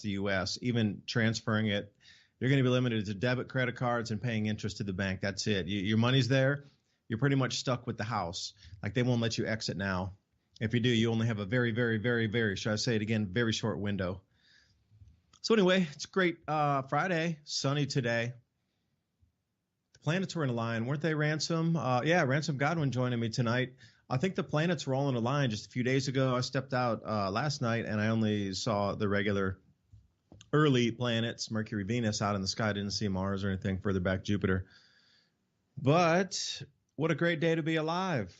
the U.S., even transferring it, you're going to be limited to debit, credit cards, and paying interest to the bank. That's it. Your money's there. You're pretty much stuck with the house. Like, they won't let you exit now. If you do, you only have a very, very, very, very, should I say it again, very short window. So anyway, it's great Friday, sunny today. The planets were in a line, weren't they, Ransom? Yeah, Ransom Godwin joining me tonight. I think the planets were all in a line just a few days ago. I stepped out last night, and I only saw the regular early planets, Mercury, Venus, out in the sky. I didn't see Mars or anything further back, Jupiter. But what a great day to be alive.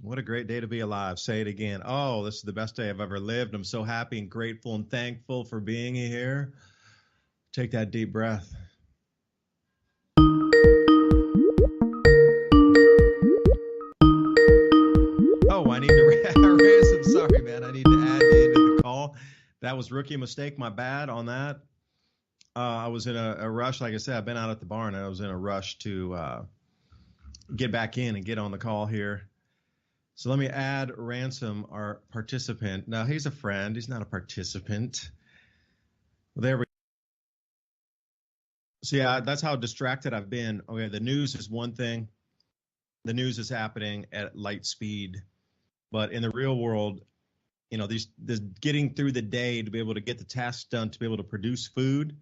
What a great day to be alive. Say it again. Oh, this is the best day I've ever lived. I'm so happy and grateful and thankful for being here. Take that deep breath. Oh, I need to Ransom. Sorry, man. I need to add you into the call. That was rookie mistake. My bad on that. I was in a rush. Like I said, I've been out at the barn. I was in a rush to get back in and get on the call here. So let me add Ransom, our participant. Now, he's a friend. He's not a participant. Well, there we go. So, yeah, that's how distracted I've been. Okay, the news is one thing. The news is happening at light speed. But in the real world, you know, this getting through the day to be able to get the tasks done, to be able to produce food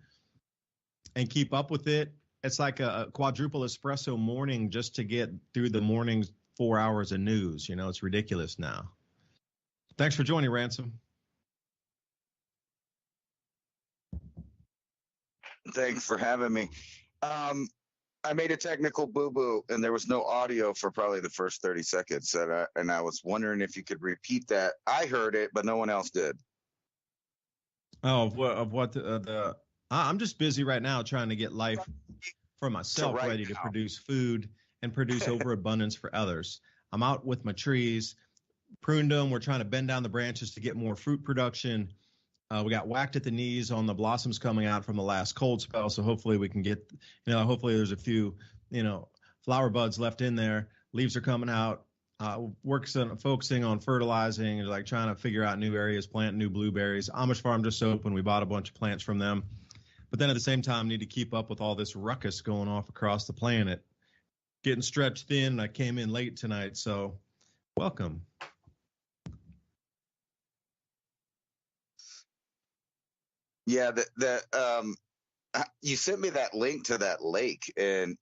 and keep up with it. It's like a quadruple espresso morning just to get through the morning's 4 hours of news. You know, it's ridiculous now. Thanks for joining, Ransom. Thanks for having me. I made a technical boo-boo, and there was no audio for probably the first 30 seconds. And I was wondering if you could repeat that. I heard it, but no one else did. Oh, I'm just busy right now trying to get life for myself ready to produce food and produce overabundance for others. I'm out with my trees, pruned them. We're trying to bend down the branches to get more fruit production. We got whacked at the knees on the blossoms coming out from the last cold spell. So hopefully we can get, hopefully there's a few, flower buds left in there. Leaves are coming out. Focusing on fertilizing and like trying to figure out new areas, plant new blueberries. Amish Farm just opened. We bought a bunch of plants from them. But then at the same time, need to keep up with all this ruckus going off across the planet. Getting stretched thin. I came in late tonight, so welcome. Yeah, you sent me that link to that lake, and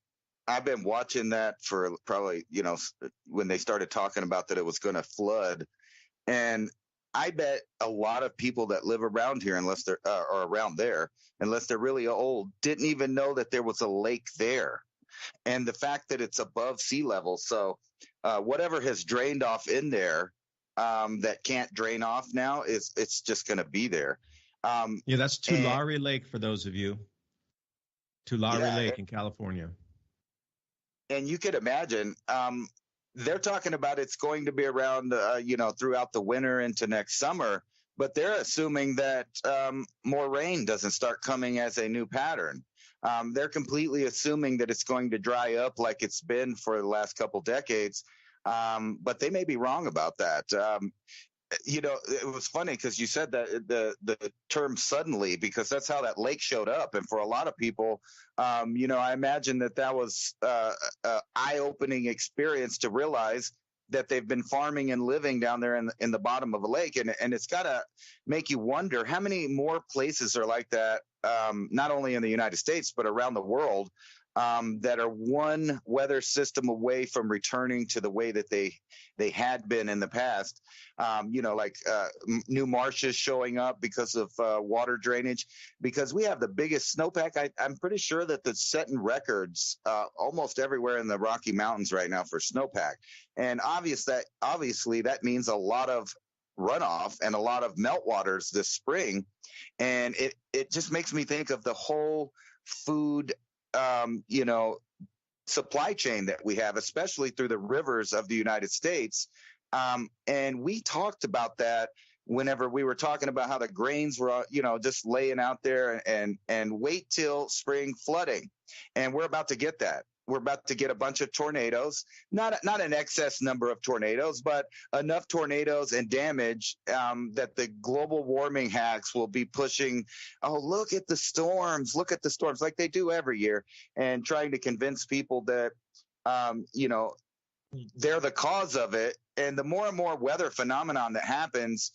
I've been watching that for probably, when they started talking about that it was going to flood. And I bet a lot of people that live around here, unless they're or around there, unless they're really old, didn't even know that there was a lake there. And the fact that it's above sea level, so whatever has drained off in there that can't drain off now it's just going to be there. Yeah, that's Tulare Lake for those of you. Tulare Lake in California. And you could imagine, they're talking about it's going to be around, throughout the winter into next summer, but they're assuming that more rain doesn't start coming as a new pattern. They're completely assuming that it's going to dry up like it's been for the last couple decades, but they may be wrong about that. It was funny because you said that the term suddenly, because that's how that lake showed up. And for a lot of people, I imagine that was an eye-opening experience to realize that they've been farming and living down there in the bottom of a lake. And it's got to make you wonder how many more places are like that, not only in the United States, but around the world, that are one weather system away from returning to the way that they had been in the past. New marshes showing up because of water drainage, because we have the biggest snowpack. I'm pretty sure that that's setting records almost everywhere in the Rocky Mountains right now for snowpack. And obviously that means a lot of runoff and a lot of meltwaters this spring. And it just makes me think of the whole food supply chain that we have, especially through the rivers of the United States. And we talked about that whenever we were talking about how the grains were, just laying out there and wait till spring flooding. And we're about to get that. we're about to get a bunch of tornadoes, not an excess number of tornadoes, but enough tornadoes and damage that the global warming hacks will be pushing. Oh, look at the storms, like they do every year, and trying to convince people that, they're the cause of it. And the more and more weather phenomenon that happens,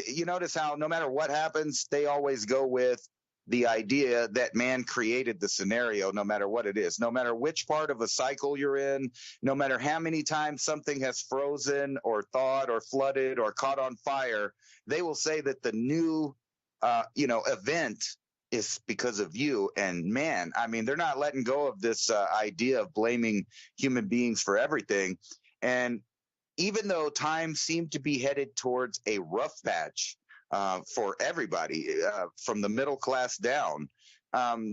you notice how no matter what happens, they always go with the idea that man created the scenario, no matter what it is, no matter which part of a cycle you're in, no matter how many times something has frozen or thawed or flooded or caught on fire, they will say that the new, event is because of you. And man, I mean, they're not letting go of this idea of blaming human beings for everything. And even though times seem to be headed towards a rough patch for everybody, from the middle class down,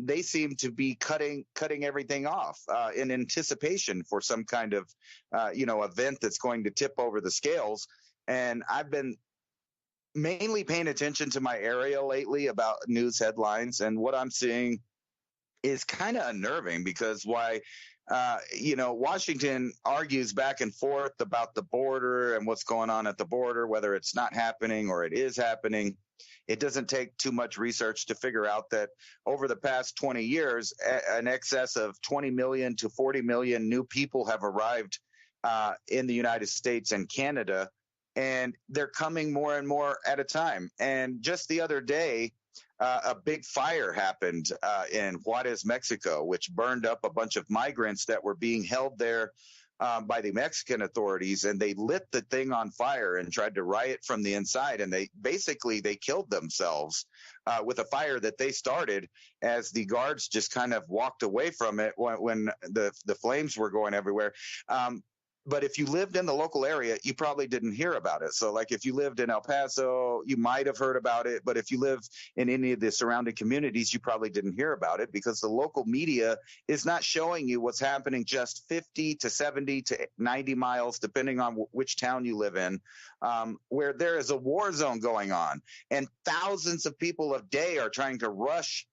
they seem to be cutting everything off in anticipation for some kind of, event that's going to tip over the scales. And I've been mainly paying attention to my area lately about news headlines, and what I'm seeing is kind of unnerving, because Washington argues back and forth about the border and what's going on at the border, whether it's not happening or it is happening. It doesn't take too much research to figure out that over the past 20 years, an excess of 20 million to 40 million new people have arrived in the United States and Canada, and they're coming more and more at a time. And just the other day, a big fire happened in Juarez, Mexico, which burned up a bunch of migrants that were being held there by the Mexican authorities, and they lit the thing on fire and tried to riot from the inside. And they killed themselves with a fire that they started, as the guards just kind of walked away from it when the flames were going everywhere. But if you lived in the local area, you probably didn't hear about it. So like if you lived in El Paso, you might have heard about it. But if you live in any of the surrounding communities, you probably didn't hear about it, because the local media is not showing you what's happening just 50 to 70 to 90 miles, depending on which town you live in, where there is a war zone going on. And thousands of people a day are trying to rush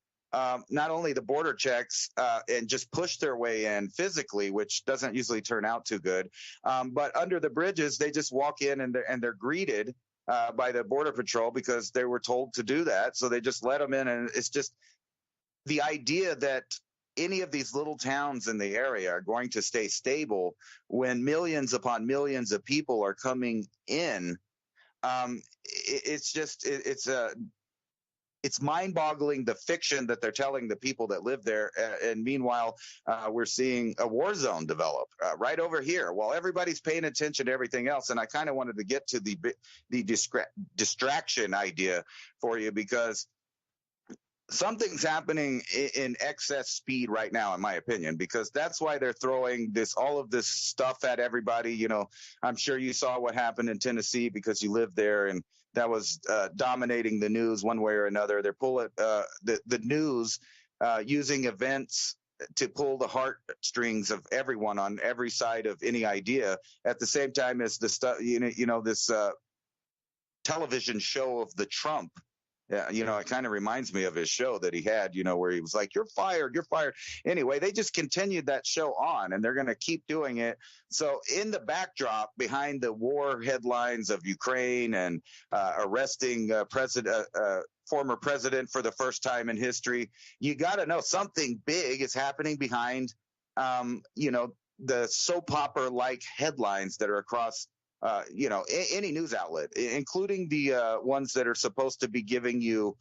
not only the border checks and just push their way in physically, which doesn't usually turn out too good, but under the bridges, they just walk in and they're greeted by the Border Patrol because they were told to do that. So they just let them in. And it's just the idea that any of these little towns in the area are going to stay stable when millions upon millions of people are coming in. It's mind-boggling, the fiction that they're telling the people that live there. And meanwhile, we're seeing a war zone develop right over here while everybody's paying attention to everything else. And I kind of wanted to get to the distraction idea for you, because something's happening in excess speed right now, in my opinion, because that's why they're throwing all of this stuff at everybody. You know, I'm sure you saw what happened in Tennessee because you live there, and that was dominating the news one way or another. They're pulling the news using events to pull the heartstrings of everyone on every side of any idea, at the same time as the stuff, this television show of the Trump. Yeah, it kind of reminds me of his show that he had, where he was like, you're fired. Anyway, they just continued that show on, and they're going to keep doing it. So in the backdrop behind the war headlines of Ukraine and arresting former president for the first time in history, you got to know something big is happening behind, the soap opera like headlines that are across any news outlet, including the ones that are supposed to be giving you,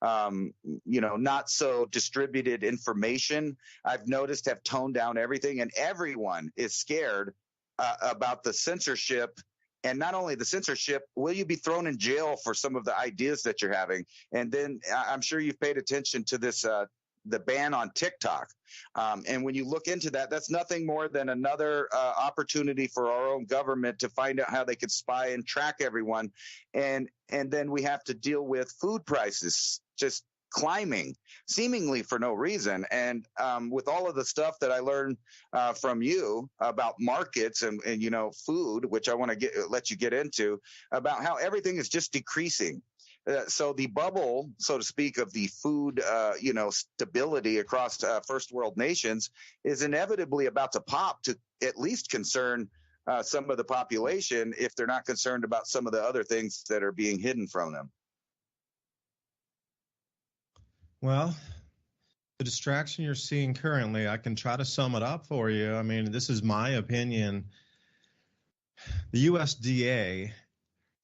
not so distributed information, I've noticed have toned down everything, and everyone is scared about the censorship. And not only the censorship, will you be thrown in jail for some of the ideas that you're having? And then I'm sure you've paid attention to this, the ban on TikTok. And when you look into that, that's nothing more than another opportunity for our own government to find out how they could spy and track everyone. And then we have to deal with food prices just climbing seemingly for no reason. And with all of the stuff that I learned from you about markets and food, which I want to let you get into, about how everything is just decreasing. So the bubble, so to speak, of the food, stability across first world nations is inevitably about to pop to at least concern some of the population if they're not concerned about some of the other things that are being hidden from them. Well, the distraction you're seeing currently, I can try to sum it up for you. I mean, this is my opinion. The USDA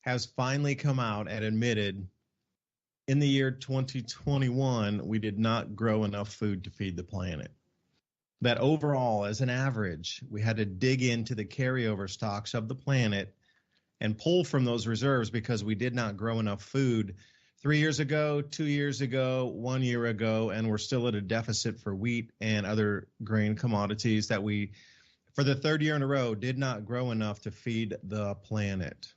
has finally come out and admitted in the year 2021, we did not grow enough food to feed the planet. That overall, as an average, we had to dig into the carryover stocks of the planet and pull from those reserves because we did not grow enough food 3 years ago, 2 years ago, 1 year ago, and we're still at a deficit for wheat and other grain commodities that we, for the third year in a row, did not grow enough to feed the planet,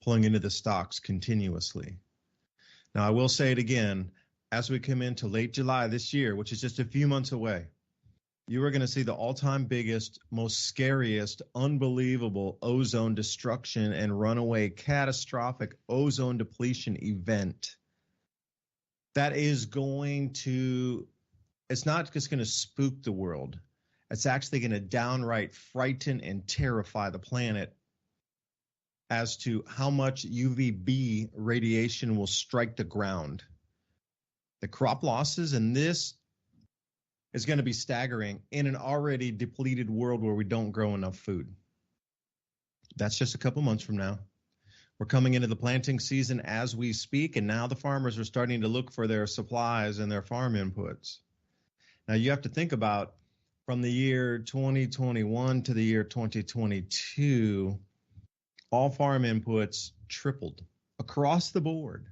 pulling into the stocks continuously. Now, I will say it again, as we come into late July this year, which is just a few months away, you are going to see the all-time biggest, most scariest, unbelievable ozone destruction and runaway catastrophic ozone depletion event. That is going to, it's not just going to spook the world. It's actually going to downright frighten and terrify the planet as to how much UVB radiation will strike the ground. The crop losses in this is going to be staggering in an already depleted world where we don't grow enough food. That's just a couple months from now. We're coming into the planting season as we speak, and now the farmers are starting to look for their supplies and their farm inputs. Now you have to think about from the year 2021 to the year 2022, all farm inputs tripled across the board.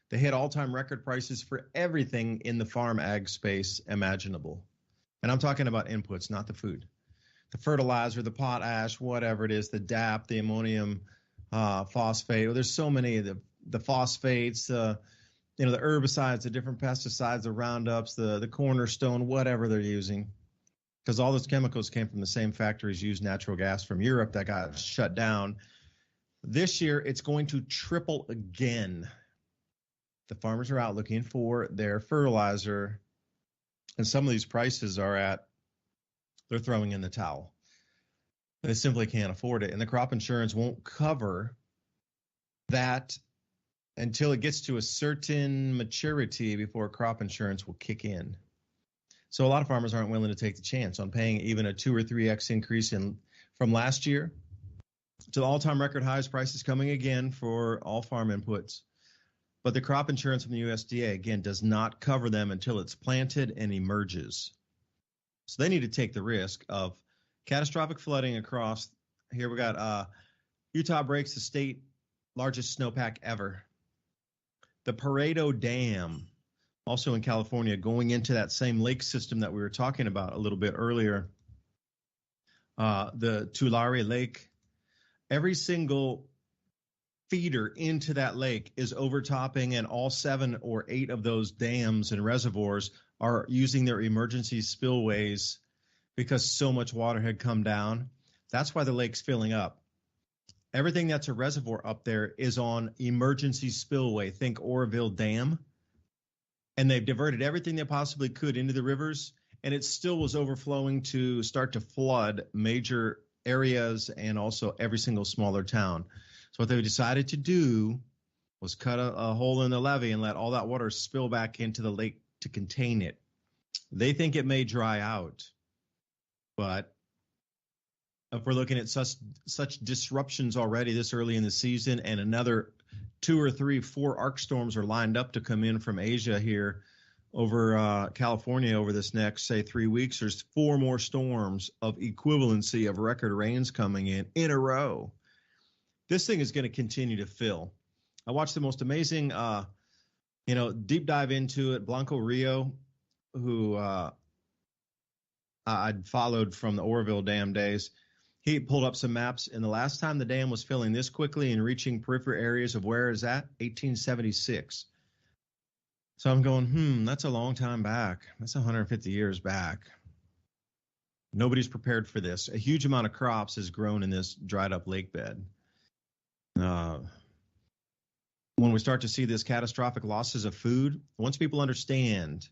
They hit all-time record prices for everything in the farm ag space imaginable. And I'm talking about inputs, not the food. The fertilizer, the potash, whatever it is, the DAP, the ammonium phosphate. Well, there's so many of the phosphates, the herbicides, the different pesticides, the Roundups, the cornerstone, whatever they're using. Because all those chemicals came from the same factories used natural gas from Europe that got shut down. This year, it's going to triple again. The farmers are out looking for their fertilizer, and some of these prices they're throwing in the towel. They simply can't afford it, and the crop insurance won't cover that until it gets to a certain maturity before crop insurance will kick in. So a lot of farmers aren't willing to take the chance on paying even a 2 or 3x increase from last year to the all-time record highs prices coming again for all farm inputs. But the crop insurance from the USDA, again, does not cover them until it's planted and emerges. So they need to take the risk of catastrophic flooding across. Here we got Utah breaks the state largest snowpack ever. The Pareto Dam, also in California, going into that same lake system that we were talking about a little bit earlier. The Tulare Lake, every single feeder into that lake is overtopping, and all 7 or 8 of those dams and reservoirs are using their emergency spillways because so much water had come down. That's why the lake's filling up. Everything that's a reservoir up there is on emergency spillway. Think Oroville Dam. And they've diverted everything they possibly could into the rivers, and it still was overflowing to start to flood major areas and also every single smaller town. So what they decided to do was cut a hole in the levee and let all that water spill back into the lake to contain it. They think it may dry out, but if we're looking at such disruptions already this early in the season, and another 2 or 3, 4 arc storms are lined up to come in from Asia here over California over this next, say, 3 weeks, there's 4 more storms of equivalency of record rains coming in a row. This thing is going to continue to fill. I watched the most amazing, deep dive into it. Blanco Rio, who I'd followed from the Oroville Dam days, he pulled up some maps, and the last time the dam was filling this quickly and reaching peripheral areas of where is that? 1876. So I'm going, that's a long time back. That's 150 years back. Nobody's prepared for this. A huge amount of crops has grown in this dried up lake bed. when we start to see this catastrophic losses of food, once people understand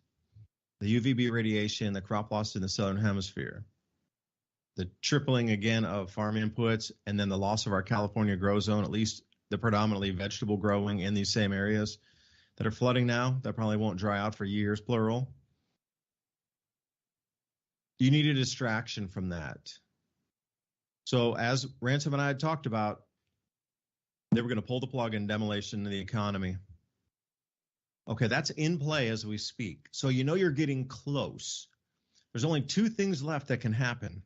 the UVB radiation, the crop loss in the southern hemisphere, the tripling again of farm inputs, and then the loss of our California grow zone, at least the predominantly vegetable growing in these same areas that are flooding now, that probably won't dry out for years, plural. You need a distraction from that. So as Ransom and I had talked about, they were going to pull the plug in demolition of the economy. Okay, that's in play as we speak. So you know you're getting close. There's only two things left that can happen.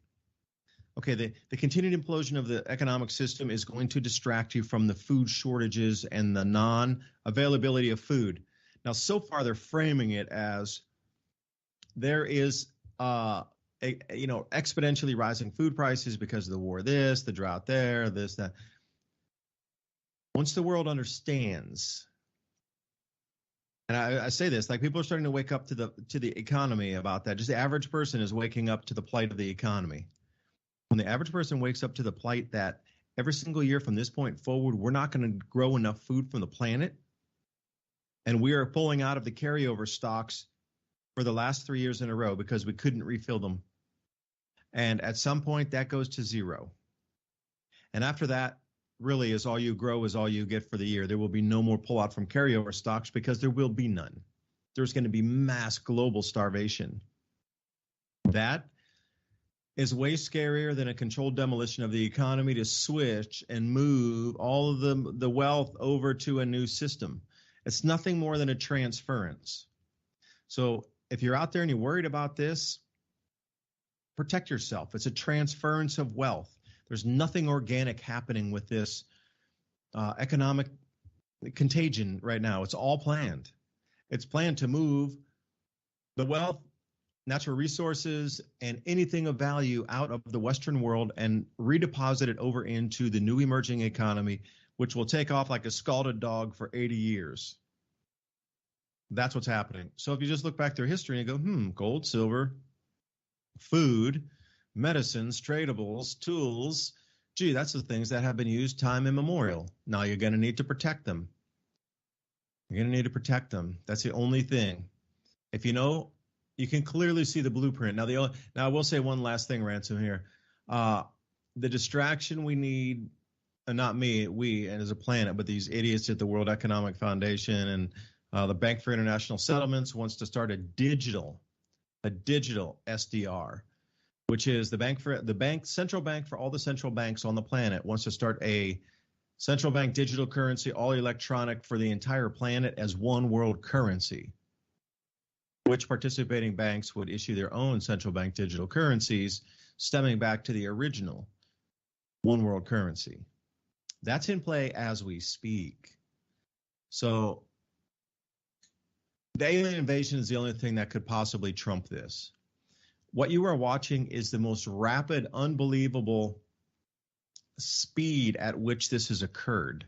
Okay, the continued implosion of the economic system is going to distract you from the food shortages and the non-availability of food. Now, so far they're framing it as there is exponentially rising food prices because of the war, this, the drought there, this, that. Once the world understands, and I say this, like people are starting to wake up to the economy about that. Just the average person is waking up to the plight of the economy. When the average person wakes up to the plight that every single year from this point forward, we're not going to grow enough food from the planet, and we are pulling out of the carryover stocks for the last 3 years in a row because we couldn't refill them. And at some point, that goes to zero. And after that, really, is all you grow is all you get for the year. There will be no more pullout from carryover stocks because there will be none. There's going to be mass global starvation. That is way scarier than a controlled demolition of the economy to switch and move all of the wealth over to a new system. It's nothing more than a transference. So if you're out there and you're worried about this, protect yourself. It's a transference of wealth. There's nothing organic happening with this economic contagion right now. It's all planned. It's planned to move the wealth, natural resources, and anything of value out of the Western world and redeposit it over into the new emerging economy, which will take off like a scalded dog for 80 years. That's what's happening. So if you just look back through history and go, gold, silver, food, medicines, tradables, tools, gee, that's the things that have been used time immemorial. Now you're going to need to protect them. You're going to need to protect them. That's the only thing. If you know, you can clearly see the blueprint. Now, I will say one last thing, Ransom, here. The distraction we need, not me, we and as a planet, but these idiots at the World Economic Foundation and the Bank for International Settlements wants to start a digital SDR, which is central bank for all the central banks on the planet wants to start a central bank digital currency, all electronic for the entire planet as one world currency, which participating banks would issue their own central bank digital currencies, stemming back to the original one world currency. That's in play as we speak. So the alien invasion is the only thing that could possibly trump this. What you are watching is the most rapid, unbelievable speed at which this has occurred.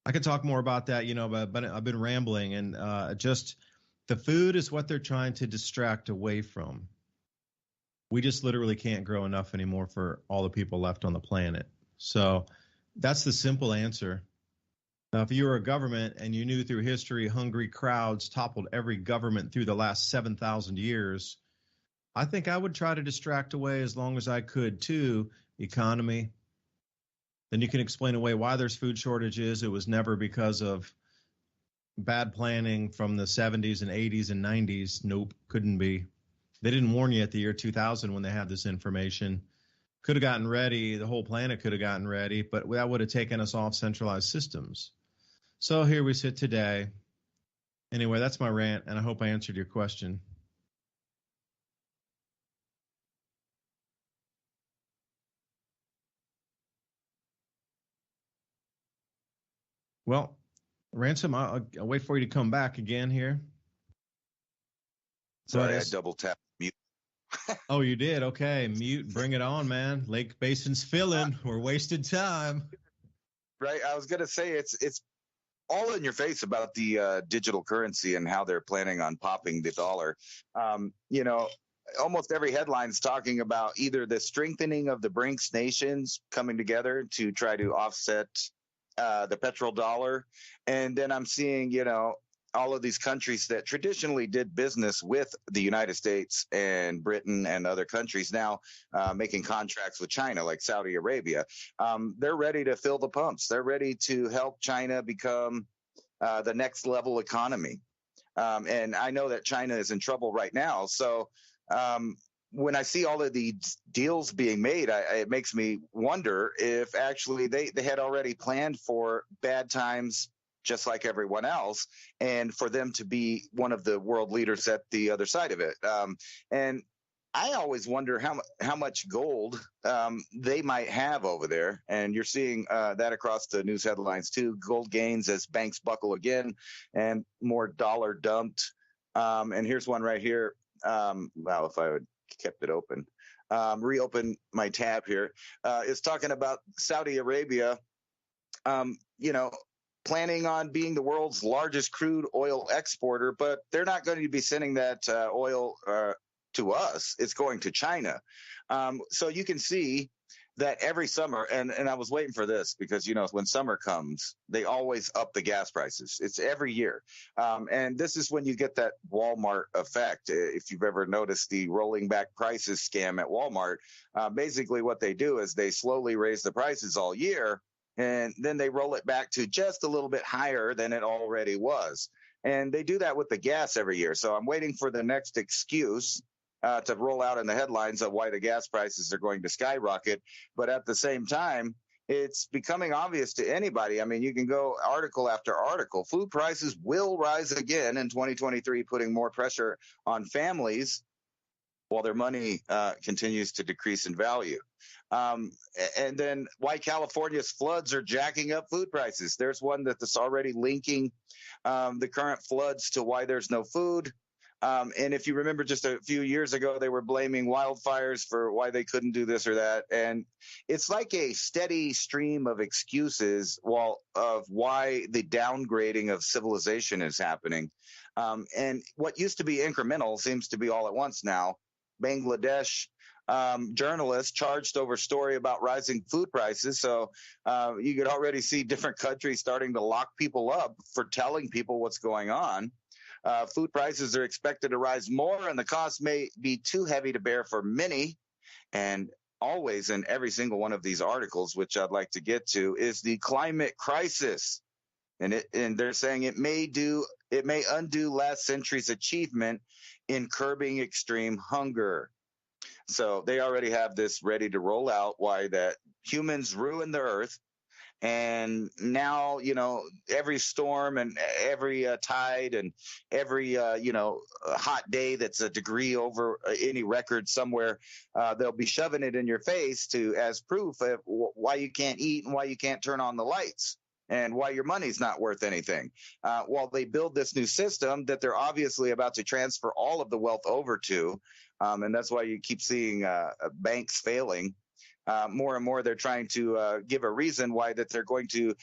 I could talk more about that, but I've been rambling, and just the food is what they're trying to distract away from. We just literally can't grow enough anymore for all the people left on the planet. So that's the simple answer. Now, if you were a government and you knew through history hungry crowds toppled every government through the last 7,000 years, I think I would try to distract away as long as I could too, economy. Then you can explain away why there's food shortages. It was never because of bad planning from the 70s and 80s and 90s. Nope, couldn't be. They didn't warn you at the year 2000 when they had this information. Could have gotten ready. The whole planet could have gotten ready, but that would have taken us off centralized systems. So here we sit today. Anyway, that's my rant, and I hope I answered your question. Well, Ransom, I'll wait for you to come back again here. Sorry, I double tapped mute. Oh, you did? Okay, mute. Bring it on, man. Lake Basin's filling. We're wasting time. Right. I was gonna say it's all in your face about the digital currency and how they're planning on popping the dollar. Almost every headline's talking about either the strengthening of the BRICS nations coming together to try to offset the petrodollar, and then I'm seeing, you know, all of these countries that traditionally did business with the United States and Britain and other countries now making contracts with China, like Saudi Arabia. They're ready to fill the pumps. They're ready to help China become the next level economy. And I know that China is in trouble right now. So when I see all of these deals being made, it makes me wonder if actually they had already planned for bad times just like everyone else, and for them to be one of the world leaders at the other side of it. And I always wonder how much gold they might have over there. And you're seeing that across the news headlines too. Gold gains as banks buckle again and more dollar dumped. And here's one right here. Wow, if I would kept it open. Reopen my tab here. It's talking about Saudi Arabia, you know, planning on being the world's largest crude oil exporter, but they're not going to be sending that oil to us. It's going to China. So you can see that every summer, and I was waiting for this because, you know, when summer comes, they always up the gas prices. It's every year. And this is when you get that Walmart effect. If you've ever noticed the rolling back prices scam at Walmart, basically what they do is they slowly raise the prices all year, and then they roll it back to just a little bit higher than it already was. And they do that with the gas every year. So I'm waiting for the next excuse to roll out in the headlines of why the gas prices are going to skyrocket. But at the same time, it's becoming obvious to anybody. I mean, you can go article after article. Food prices will rise again in 2023, putting more pressure on families while their money continues to decrease in value. And then why California's floods are jacking up food prices. There's one that's already linking the current floods to why there's no food. And if you remember just a few years ago, they were blaming wildfires for why they couldn't do this or that. And it's like a steady stream of excuses of why the downgrading of civilization is happening. And what used to be incremental seems to be all at once now. Bangladesh journalists charged over story about rising food prices. So you could already see different countries starting to lock people up for telling people what's going on. Food prices are expected to rise more, and the cost may be too heavy to bear for many. And always in every single one of these articles, which I'd like to get to, is the climate crisis. And they're saying it may undo last century's achievement in curbing extreme hunger. So they already have this ready to roll out, why that humans ruin the earth. And now, you know, every storm and every tide and every, hot day that's a degree over any record somewhere, they'll be shoving it in your face as proof of why you can't eat and why you can't turn on the lights and why your money's not worth anything. While they build this new system that they're obviously about to transfer all of the wealth over to, and that's why you keep seeing banks failing. More and more, they're trying to give a reason why that they're going to,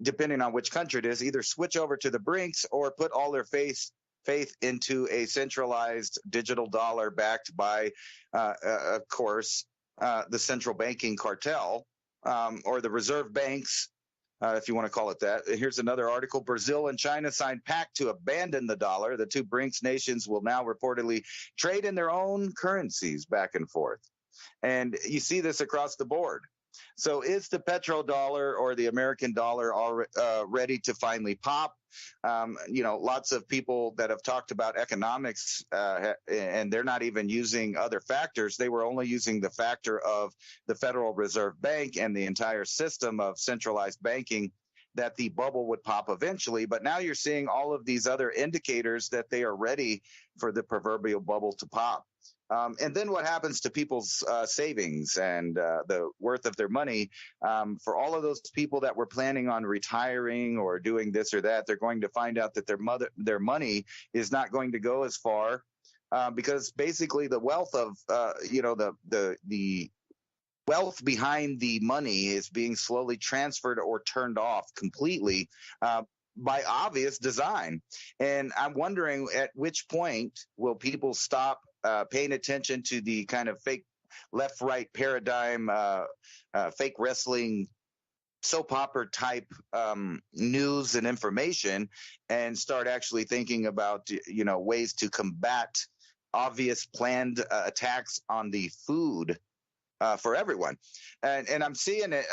depending on which country it is, either switch over to the brinks or put all their faith into a centralized digital dollar backed by, of course, the central banking cartel or the reserve banks, if you want to call it that. Here's another article. Brazil and China signed pact to abandon the dollar. The two BRICS nations will now reportedly trade in their own currencies back and forth. And you see this across the board. So is the petrodollar or the American dollar ready to finally pop? Lots of people that have talked about economics and they're not even using other factors. They were only using the factor of the Federal Reserve Bank and the entire system of centralized banking, that the bubble would pop eventually. But now you're seeing all of these other indicators that they are ready for the proverbial bubble to pop. And then what happens to people's savings and the worth of their money? For all of those people that were planning on retiring or doing this or that, they're going to find out that their money is not going to go as far because basically the wealth of the wealth behind the money is being slowly transferred or turned off completely by obvious design. And I'm wondering at which point will people stop paying attention to the kind of fake left-right paradigm, fake wrestling soap opera type news and information, and start actually thinking about ways to combat obvious planned attacks on the food for everyone. And I'm seeing it,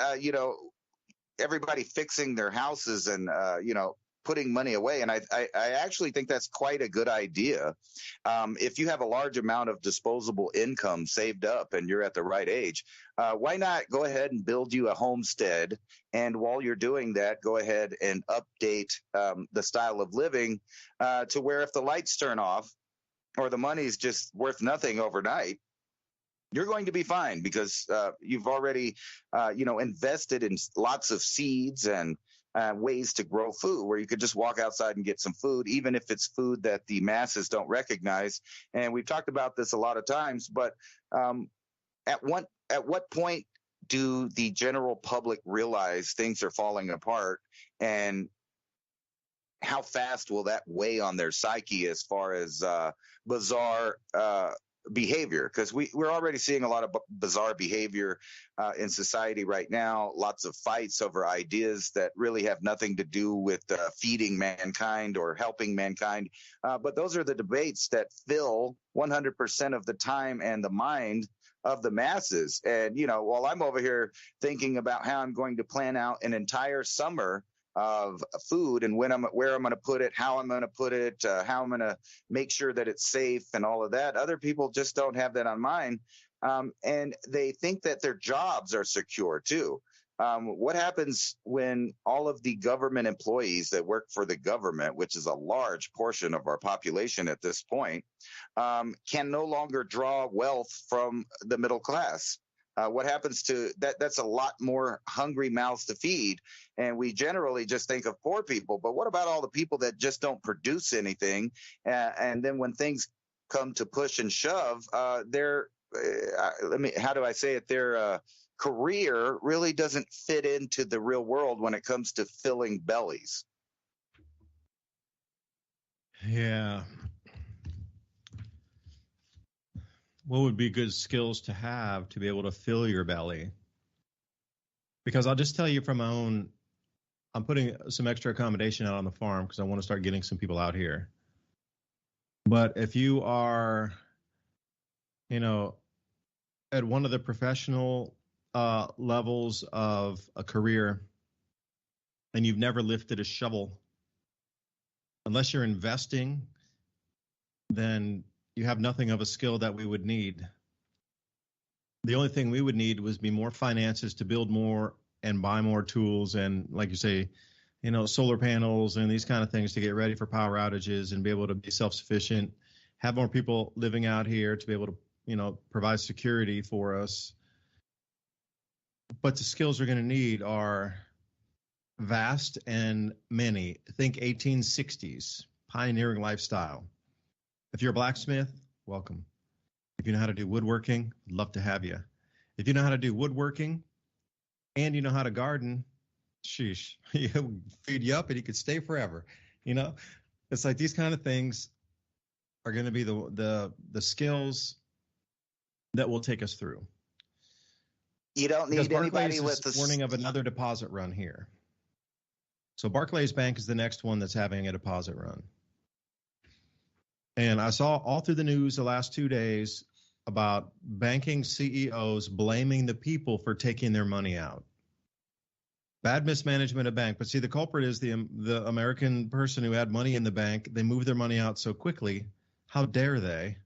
everybody fixing their houses and putting money away, and I actually think that's quite a good idea. If you have a large amount of disposable income saved up and you're at the right age, why not go ahead and build you a homestead? And while you're doing that, go ahead and update the style of living to where if the lights turn off or the money's just worth nothing overnight, you're going to be fine because you've already, invested in lots of seeds and ways to grow food where you could just walk outside and get some food, even if it's food that the masses don't recognize. And we've talked about this a lot of times, but at what point do the general public realize things are falling apart, and how fast will that weigh on their psyche as far as bizarre behavior? Because we're already seeing a lot of bizarre behavior in society right now. Lots of fights over ideas that really have nothing to do with feeding mankind or helping mankind. But those are the debates that fill 100% of the time and the mind of the masses. And, while I'm over here thinking about how I'm going to plan out an entire summer of food and where I'm going to put it, how I'm going to put it, how I'm going to make sure that it's safe and all of that. Other people just don't have that on mind. And they think that their jobs are secure too. What happens when all of the government employees that work for the government, which is a large portion of our population at this point, can no longer draw wealth from the middle class? What happens to that? That's a lot more hungry mouths to feed. And we generally just think of poor people. But what about all the people that just don't produce anything? And then when things come to push and shove, how do I say it? Their career really doesn't fit into the real world when it comes to filling bellies. Yeah. What would be good skills to have to be able to fill your belly? Because I'll just tell you from my own, I'm putting some extra accommodation out on the farm because I want to start getting some people out here. But if you are, at one of the professional levels of a career and you've never lifted a shovel, unless you're investing, then you have nothing of a skill that we would need. The only thing we would need was be more finances to build more and buy more tools and, like you say, solar panels and these kind of things to get ready for power outages and be able to be self-sufficient, have more people living out here to be able to, provide security for us. But the skills we're going to need are vast and many. Think 1860s, pioneering lifestyle. If you're a blacksmith, welcome. If you know how to do woodworking, I'd love to have you. If you know how to do woodworking and you know how to garden, sheesh, he'll feed you up and you could stay forever. It's like these kind of things are going to be the skills that will take us through. You don't need anybody with the warning of another deposit run here. So Barclays Bank is the next one that's having a deposit run. And I saw all through the news the last 2 days about banking CEOs blaming the people for taking their money out. Bad mismanagement of bank. But see, the culprit is the American person who had money in the bank. They moved their money out so quickly. How dare they?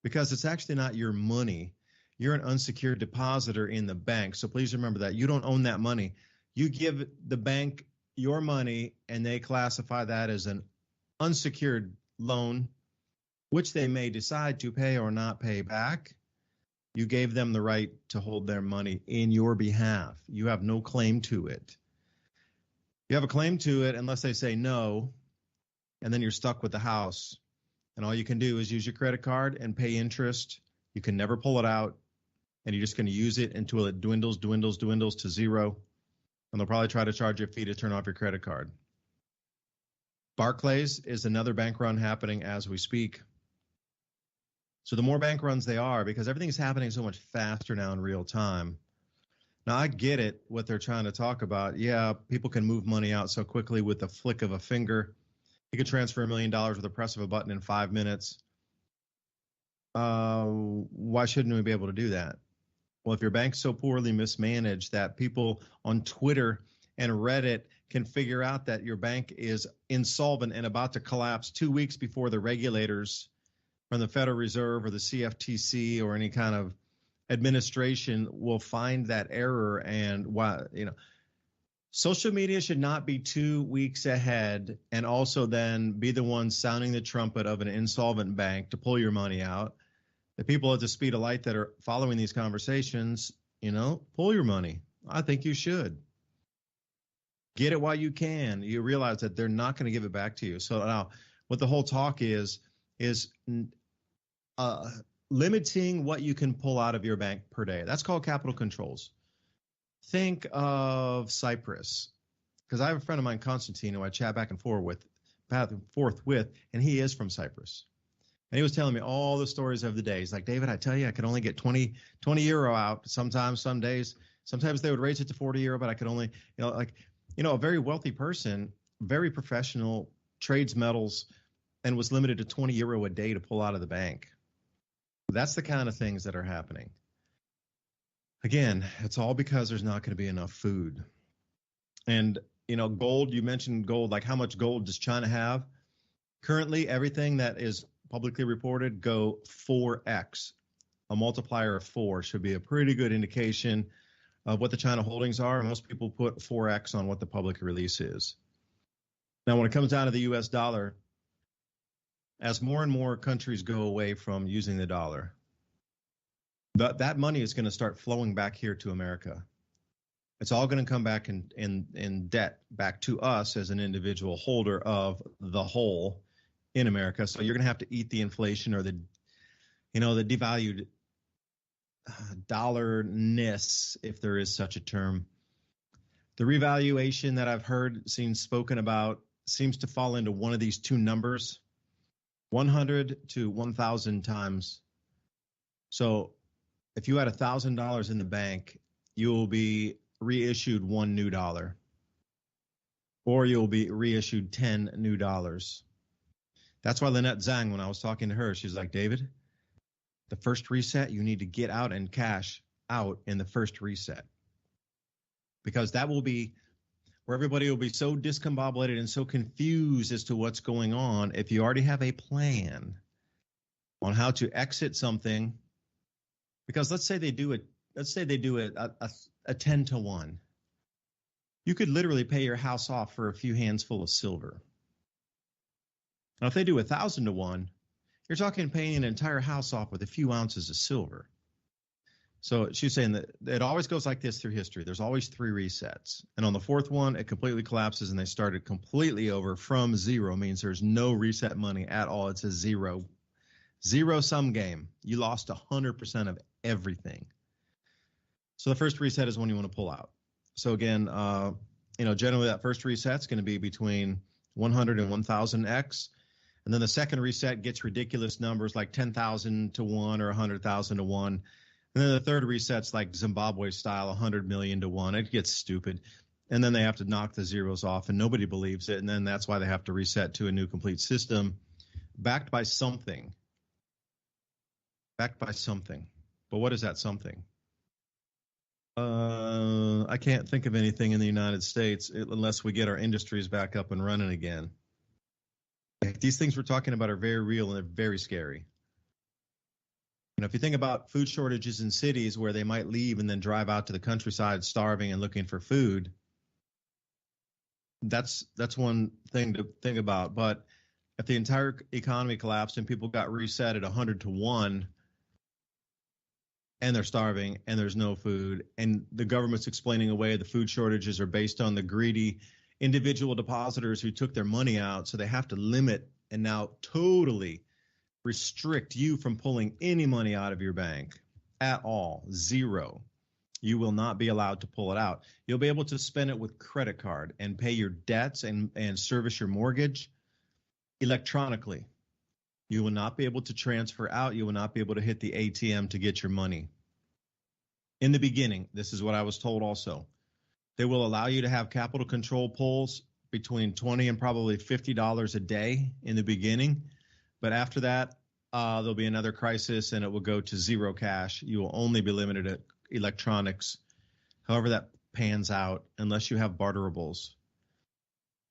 Because it's actually not your money. You're an unsecured depositor in the bank. So please remember that. You don't own that money. You give the bank your money, and they classify that as an unsecured loan, which they may decide to pay or not pay back. You gave them the right to hold their money in your behalf. You have no claim to it. You have a claim to it unless they say no, and then you're stuck with the house. And all you can do is use your credit card and pay interest. You can never pull it out, and you're just going to use it until it dwindles to zero. And they'll probably try to charge you a fee to turn off your credit card. Barclays is another bank run happening as we speak. So the more bank runs they are, because everything's happening so much faster now in real time, Now, I get it, what they're trying to talk about. Yeah, people can move money out so quickly with the flick of a finger. You can transfer $1 million with the press of a button in 5 minutes. Why shouldn't we be able to do that? Well, if your bank's so poorly mismanaged that people on Twitter and Reddit can figure out that your bank is insolvent and about to collapse 2 weeks before the regulators from the Federal Reserve or the CFTC or any kind of administration will find that error, and why, social media should not be 2 weeks ahead and also then be the one sounding the trumpet of an insolvent bank to pull your money out. The people at the speed of light that are following these conversations, pull your money. I think you should. Get it while you can. You realize that they're not going to give it back to you. So now what the whole talk is limiting what you can pull out of your bank per day. That's called capital controls. Think of Cyprus, because I have a friend of mine, Constantine, who I chat back and forth with, and he is from Cyprus. And he was telling me all the stories of the day. He's like, David, I tell you, I could only get 20 euro out sometimes, some days. Sometimes they would raise it to 40 euro, but I could only, a very wealthy person, very professional, trades metals, and was limited to 20 euro a day to pull out of the bank. That's the kind of things that are happening. Again, it's all because there's not going to be enough food. And, gold, you mentioned gold, like how much gold does China have? Currently, everything that is publicly reported go 4x. A multiplier of 4 should be a pretty good indication of what the China holdings are. Most people put 4x on what the public release is. Now, when it comes down to the U.S. dollar, as more and more countries go away from using the dollar, that money is going to start flowing back here to America. It's all going to come back in debt back to us as an individual holder of the whole in America. So you're going to have to eat the inflation or the devalued dollarness, if there is such a term. The revaluation that I've heard seen spoken about seems to fall into one of these two numbers, 100 to 1,000 times. So if you had $1,000 in the bank, you will be reissued $1 new, or you'll be reissued $10 new. That's why Lynette Zhang, when I was talking to her, she's like, David, the first reset, you need to get out and cash out in the first reset. Because that will be where everybody will be so discombobulated and so confused as to what's going on. If you already have a plan on how to exit something, because let's say they do a 10 to 1. You could literally pay your house off for a few hands full of silver. Now, if they do 1,000 to 1, you're talking paying an entire house off with a few ounces of silver. So she's saying that it always goes like this through history. There's always 3 resets. And on the 4th one, it completely collapses and they started completely over from zero. Means there's no reset money at all. It's a zero-sum game. You lost 100% of everything. So the first reset is when you want to pull out. So again, generally that first reset is going to be between 100 and 1,000x. And then the second reset gets ridiculous numbers like 10,000 to 1 or 100,000 to 1. And then the third reset's like Zimbabwe style, 100 million to 1. It gets stupid. And then they have to knock the zeros off and nobody believes it. And then that's why they have to reset to a new complete system backed by something. Backed by something. But what is that something? I can't think of anything in the United States unless we get our industries back up and running again. These things we're talking about are very real and they're very scary. If you think about food shortages in cities where they might leave and then drive out to the countryside starving and looking for food, that's one thing to think about. But if the entire economy collapsed and people got reset at 100 to 1 and they're starving and there's no food and the government's explaining away the food shortages are based on the greedy individual depositors who took their money out, so they have to limit and now totally restrict you from pulling any money out of your bank at all. Zero. You will not be allowed to pull it out. You'll be able to spend it with credit card and pay your debts and service your mortgage electronically. You will not be able to transfer out. You will not be able to hit the ATM to get your money. In the beginning, this is what I was told also. They will allow you to have capital control pulls between $20 and probably $50 a day in the beginning. But after that, there'll be another crisis and it will go to zero cash. You will only be limited to electronics, however that pans out, unless you have barterables.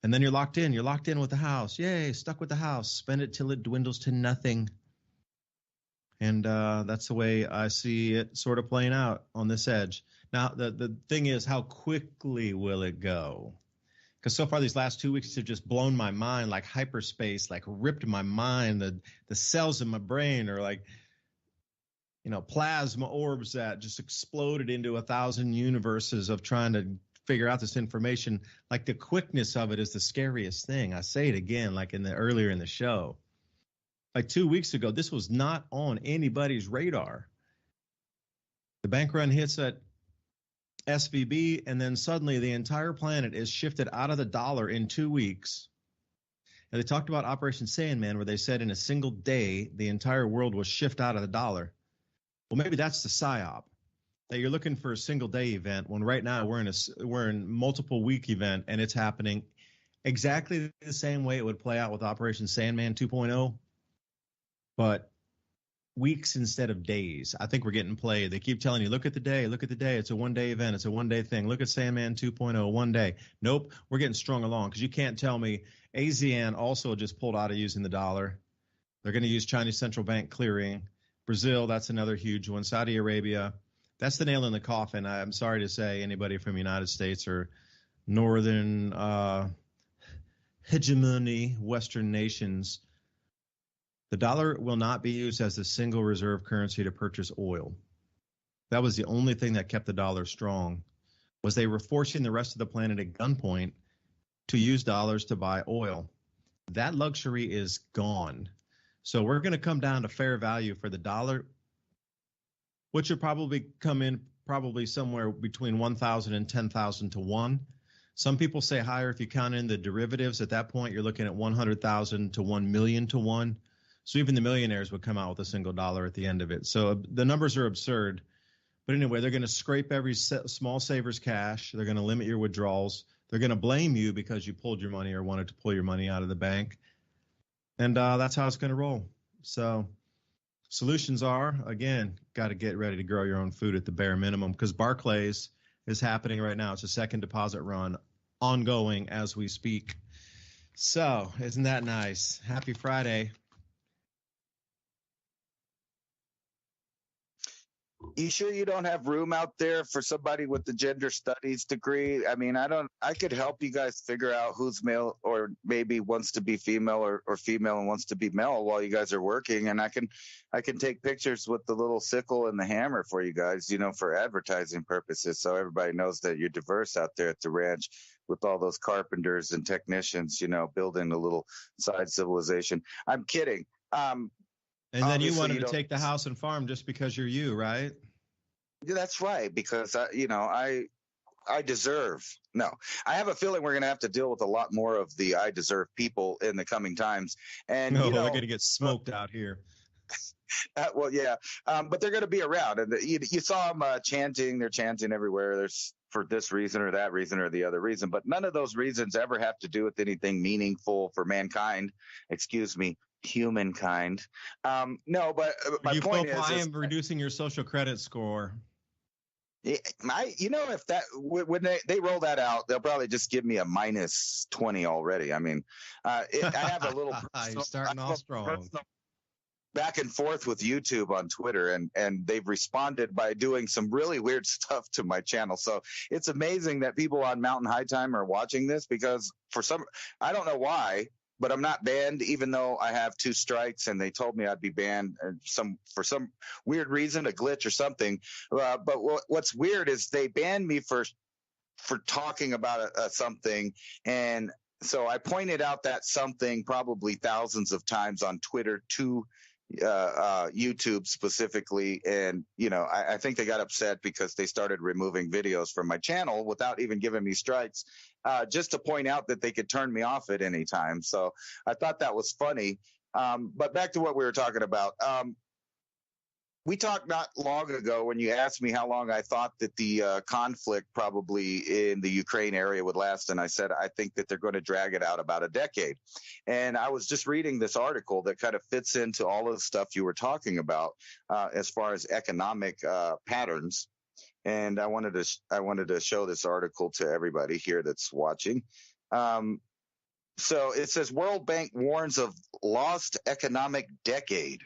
And then you're locked in. You're locked in with the house. Yay, stuck with the house. Spend it till it dwindles to nothing. And that's the way I see it sort of playing out on this edge. Now, the thing is, how quickly will it go? Because so far these last 2 weeks have just blown my mind like hyperspace, like ripped my mind. The cells in my brain are like, plasma orbs that just exploded into 1,000 universes of trying to figure out this information. Like the quickness of it is the scariest thing. I say it again, like earlier in the show. Like 2 weeks ago, this was not on anybody's radar. The bank run hits at SVB, and then suddenly the entire planet is shifted out of the dollar in 2 weeks. And they talked about Operation Sandman, where they said in a single day, the entire world will shift out of the dollar. Well, maybe that's the psyop, that you're looking for a single day event when right now we're in multiple week event, and it's happening exactly the same way it would play out with Operation Sandman 2.0, but weeks instead of days. I think we're getting played. They keep telling you, look at the day. It's a one-day event. It's a one-day thing. Look at Sandman 2.0, one day. Nope, we're getting strung along because you can't tell me ASEAN also just pulled out of using the dollar. They're going to use Chinese central bank clearing. Brazil, that's another huge one. Saudi Arabia, that's the nail in the coffin. I'm sorry to say anybody from the United States or northern hegemony, Western nations, the dollar will not be used as the single reserve currency to purchase oil. That was the only thing that kept the dollar strong, was they were forcing the rest of the planet at gunpoint to use dollars to buy oil. That luxury is gone. So we're going to come down to fair value for the dollar, which will probably come in probably somewhere between 1,000 and 10,000 to 1. Some people say higher if you count in the derivatives. At that point, you're looking at 100,000 to 1 million to 1. So even the millionaires would come out with a single dollar at the end of it. So the numbers are absurd. But anyway, they're going to scrape every small saver's cash. They're going to limit your withdrawals. They're going to blame you because you pulled your money or wanted to pull your money out of the bank. And that's how it's going to roll. So solutions are, again, got to get ready to grow your own food at the bare minimum, because Barclays is happening right now. It's a second deposit run ongoing as we speak. So isn't that nice? Happy Friday. You sure you don't have room out there for somebody with the gender studies degree? I mean, I could help you guys figure out who's male or maybe wants to be female or female and wants to be male while you guys are working. And I can take pictures with the little sickle and the hammer for you guys, for advertising purposes. So everybody knows that you're diverse out there at the ranch with all those carpenters and technicians, building a little side civilization. I'm kidding. And then you wanted to take the house and farm just because you're you, right? Yeah, that's right. Because I deserve. No, I have a feeling we're going to have to deal with a lot more of the I deserve people in the coming times. And they're going to get smoked out here. Well, yeah, but they're going to be around, and you saw them chanting. They're chanting everywhere. There's for this reason or that reason or the other reason, but none of those reasons ever have to do with anything meaningful for mankind. Excuse me. Humankind. No, but my point is, I am reducing your social credit score. If that when they roll that out, they'll probably just give me a -20 already. I mean, I have a little. You're starting off strong. Back and forth with YouTube on Twitter, and they've responded by doing some really weird stuff to my channel. So it's amazing that people on Mountain High Time are watching this, because I don't know why, but I'm not banned, even though I have 2 strikes, and they told me I'd be banned for some weird reason, a glitch or something. But what's weird is they banned me for talking about something, and so I pointed out that something probably thousands of times on Twitter to YouTube specifically, and I think they got upset because they started removing videos from my channel without even giving me strikes, just to point out that they could turn me off at any time. So I thought that was funny. But back to what we were talking about. We talked not long ago when you asked me how long I thought that the conflict probably in the Ukraine area would last. And I said, I think that they're going to drag it out about a decade. And I was just reading this article that kind of fits into all of the stuff you were talking about as far as economic patterns. And I wanted to show this article to everybody here that's watching. So it says World Bank warns of lost economic decade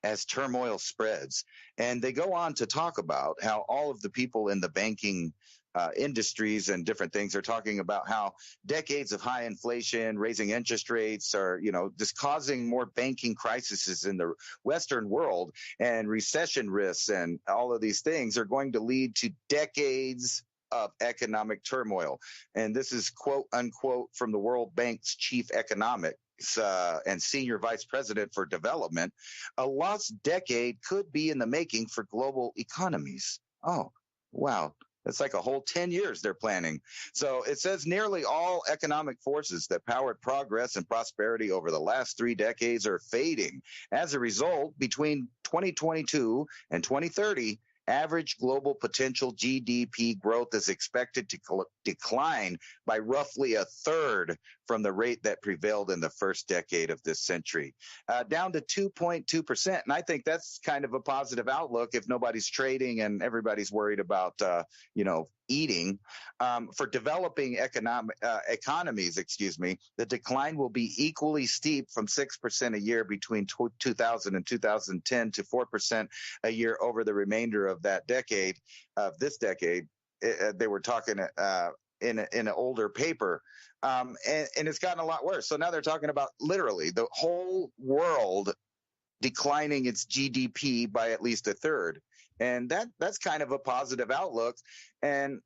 as turmoil spreads. And they go on to talk about how all of the people in the banking industries and different things are talking about how decades of high inflation, raising interest rates are, just causing more banking crises in the Western world, and recession risks and all of these things are going to lead to decades of economic turmoil. And this is quote unquote from the World Bank's chief economic and senior vice president for development. A lost decade could be in the making for global economies. Oh, wow. That's like a whole 10 years they're planning. So it says nearly all economic forces that powered progress and prosperity over the last 3 decades are fading. As a result, between 2022 and 2030, average global potential GDP growth is expected to decline by roughly a third from the rate that prevailed in the first decade of this century, down to 2.2%. And I think that's kind of a positive outlook if nobody's trading and everybody's worried about, eating. For developing economies, the decline will be equally steep, from 6% a year between 2000 and 2010 to 4% a year over the remainder of that decade, this decade. They were talking in an older paper. And it's gotten a lot worse. So now they're talking about literally the whole world declining its GDP by at least a third. And that's kind of a positive outlook. And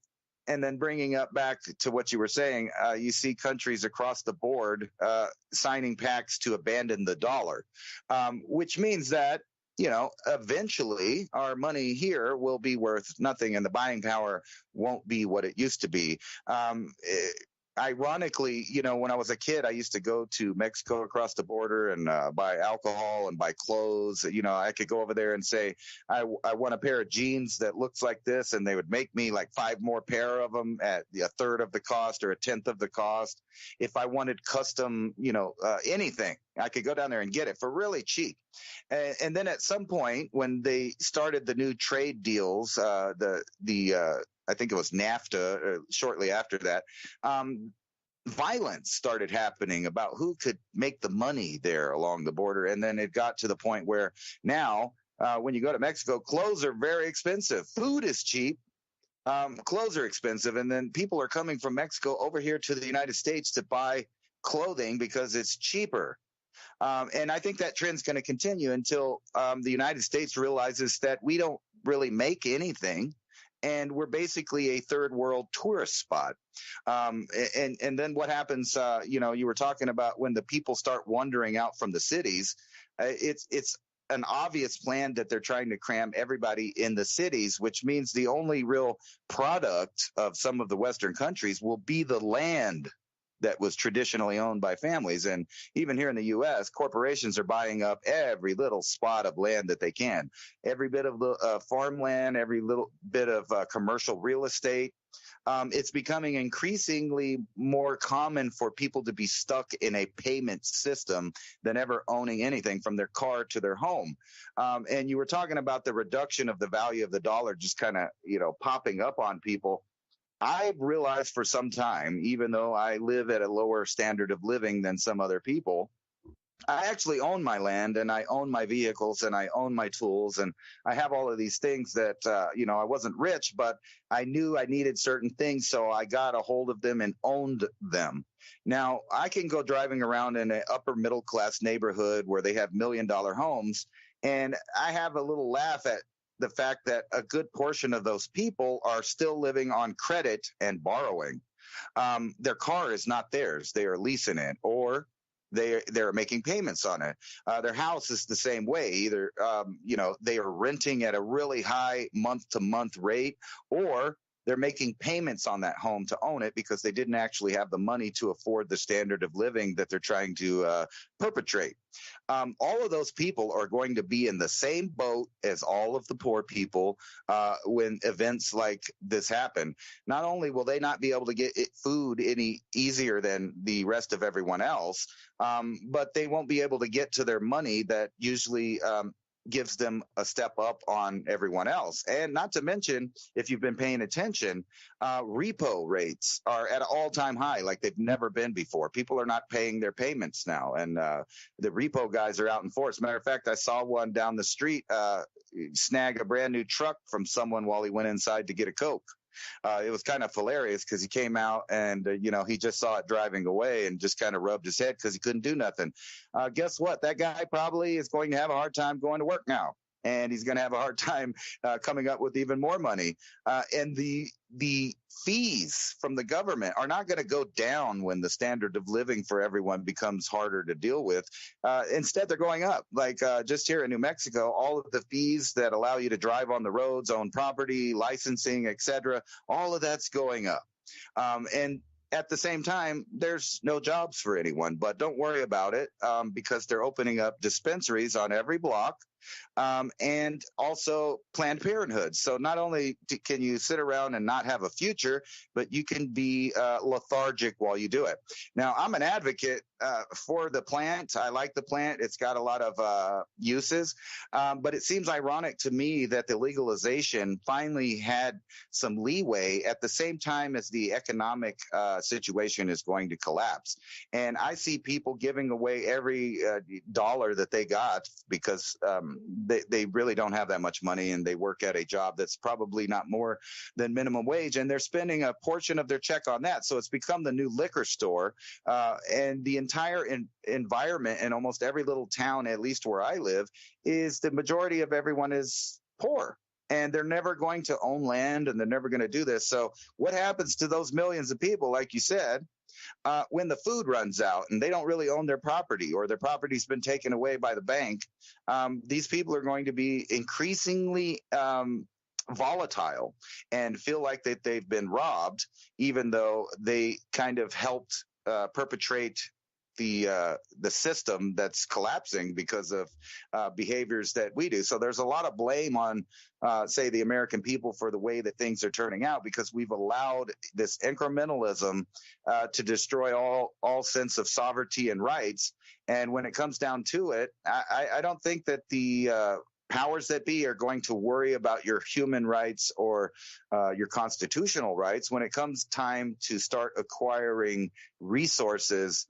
then bringing up back to what you were saying, you see countries across the board signing pacts to abandon the dollar, which means that, eventually our money here will be worth nothing and the buying power won't be what it used to be. Ironically, when I was a kid, I used to go to Mexico across the border and buy alcohol and buy clothes. I could go over there and say, I want a pair of jeans that looks like this, and they would make me like 5 more pair of them at a third of the cost or a tenth of the cost. If I wanted custom, anything, I could go down there and get it for really cheap. And then at some point, when they started the new trade deals, I think it was NAFTA, shortly after that, violence started happening about who could make the money there along the border. And then it got to the point where now, when you go to Mexico, clothes are very expensive. Food is cheap. Clothes are expensive. And then people are coming from Mexico over here to the United States to buy clothing because it's cheaper. And I think that trend's going to continue until the United States realizes that we don't really make anything. And we're basically a third world tourist spot. And then what happens, you were talking about when the people start wandering out from the cities, it's an obvious plan that they're trying to cram everybody in the cities, which means the only real product of some of the Western countries will be the land that was traditionally owned by families. And even here in the U.S., corporations are buying up every little spot of land that they can, every bit of the farmland, every little bit of commercial real estate. It's becoming increasingly more common for people to be stuck in a payment system than ever owning anything from their car to their home. And you were talking about the reduction of the value of the dollar just kind of, popping up on people. I've realized for some time, even though I live at a lower standard of living than some other people, I actually own my land and I own my vehicles and I own my tools and I have all of these things that, I wasn't rich, but I knew I needed certain things. So I got a hold of them and owned them. Now I can go driving around in an upper middle class neighborhood where they have $1 million homes. And I have a little laugh at the fact that a good portion of those people are still living on credit and borrowing. Their car is not theirs. They are leasing it, or they're making payments on it. Their house is the same way. Either, they are renting at a really high month-to-month rate, or they're making payments on that home to own it because they didn't actually have the money to afford the standard of living that they're trying to perpetrate. All of those people are going to be in the same boat as all of the poor people when events like this happen. Not only will they not be able to get food any easier than the rest of everyone else, but they won't be able to get to their money that usually gives them a step up on everyone else. And not to mention, if you've been paying attention, repo rates are at an all-time high like they've never been before. People are not paying their payments now, and the repo guys are out in force. Matter of fact, I saw one down the street snag a brand new truck from someone while he went inside to get a Coke. It was kind of hilarious because he came out and, he just saw it driving away and just kind of rubbed his head because he couldn't do nothing. Guess what? That guy probably is going to have a hard time going to work now. And he's going to have a hard time coming up with even more money. And the fees from the government are not going to go down when the standard of living for everyone becomes harder to deal with. Instead, they're going up. Like just here in New Mexico, all of the fees that allow you to drive on the roads, own property, licensing, etc., all of that's going up. And at the same time, there's no jobs for anyone. But don't worry about it because they're opening up dispensaries on every block. And also Planned Parenthood. So not only can you sit around and not have a future, but you can be lethargic while you do it. Now, I'm an advocate for the plant. I like the plant. It's got a lot of uses, but it seems ironic to me that the legalization finally had some leeway at the same time as the economic situation is going to collapse. And I see people giving away every dollar that they got because they really don't have that much money and they work at a job that's probably not more than minimum wage, and they're spending a portion of their check on that. So it's become the new liquor store, and the entire environment in almost every little town, at least where I live, is the majority of everyone is poor. And they're never going to own land, and they're never going to do this. So what happens to those millions of people, like you said, when the food runs out and they don't really own their property or their property's been taken away by the bank? These people are going to be increasingly volatile and feel like that they've been robbed, even though they kind of helped perpetrate the system that's collapsing because of behaviors that we do. So there's a lot of blame on, say, the American people for the way that things are turning out because we've allowed this incrementalism to destroy all sense of sovereignty and rights. And when it comes down to it, I don't think that the powers that be are going to worry about your human rights or your constitutional rights when it comes time to start acquiring resources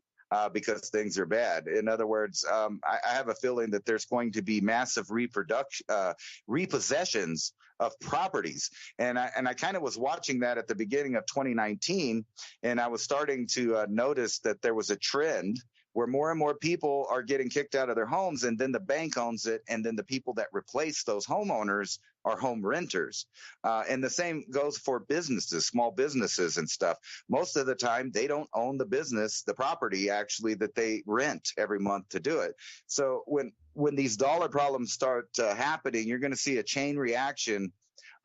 because things are bad. In other words, I have a feeling that there's going to be massive repossessions of properties. And I kind of was watching that at the beginning of 2019, and I was starting to notice that there was a trend where more and more people are getting kicked out of their homes, and then the bank owns it, and then the people that replace those homeowners are home renters. And the same goes for businesses, small businesses and stuff. Most of the time, they don't own the business, the property, actually, that they rent every month to do it. So when these dollar problems start happening, you're going to see a chain reaction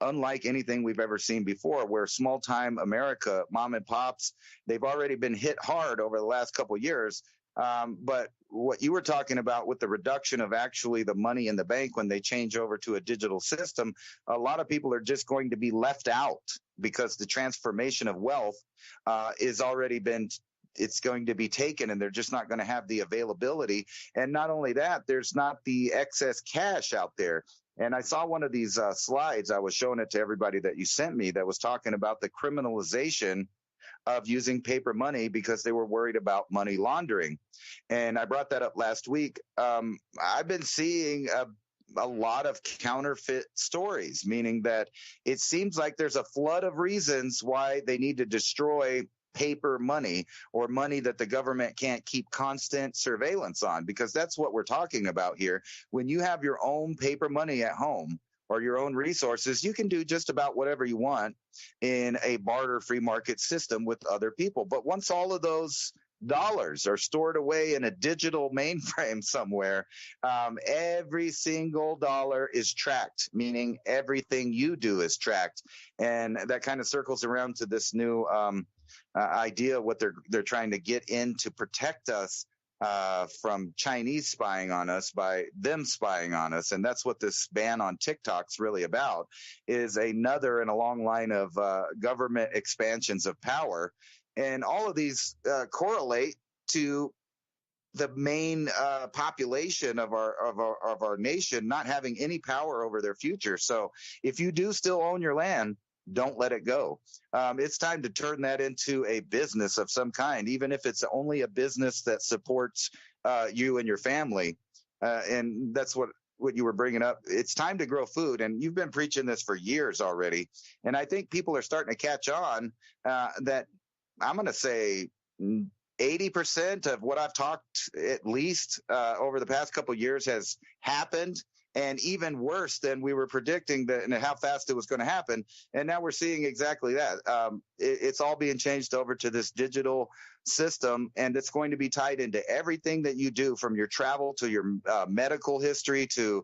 unlike anything we've ever seen before, where small-time America, mom and pops, they've already been hit hard over the last couple of years. But what you were talking about with the reduction of actually the money in the bank when they change over to a digital system, a lot of people are just going to be left out because the transformation of wealth is already been it's going to be taken, and they're just not going to have the availability. And not only that, there's not the excess cash out there. And I saw one of these slides. I was showing it to everybody that you sent me that was talking about the criminalization of using paper money because they were worried about money laundering. And I brought that up last week. I've been seeing a lot of counterfeit stories, meaning that it seems like there's a flood of reasons why they need to destroy paper money or money that the government can't keep constant surveillance on, because that's what we're talking about here. When you have your own paper money at home, or your own resources, you can do just about whatever you want in a barter free market system with other people. But once all of those dollars are stored away in a digital mainframe somewhere. Every single dollar is tracked, meaning everything you do is tracked. And that kind of circles around to this new idea of what they're trying to get in to protect us from Chinese spying on us by them spying on us. And that's what this ban on TikTok's really about, is another in a long line of government expansions of power. And all of these correlate to the main population of our nation not having any power over their future. So if you do still own your land, don't let it go. It's time to turn that into a business of some kind, even if it's only a business that supports you and your family. And that's what you were bringing up. It's time to grow food. And you've been preaching this for years already. And I think people are starting to catch on that I'm going to say 80% of what I've talked, at least over the past couple of years, has happened. And even worse than we were predicting and how fast it was going to happen. And now we're seeing exactly that. It's all being changed over to this digital system, and it's going to be tied into everything that you do, from your travel to your medical history to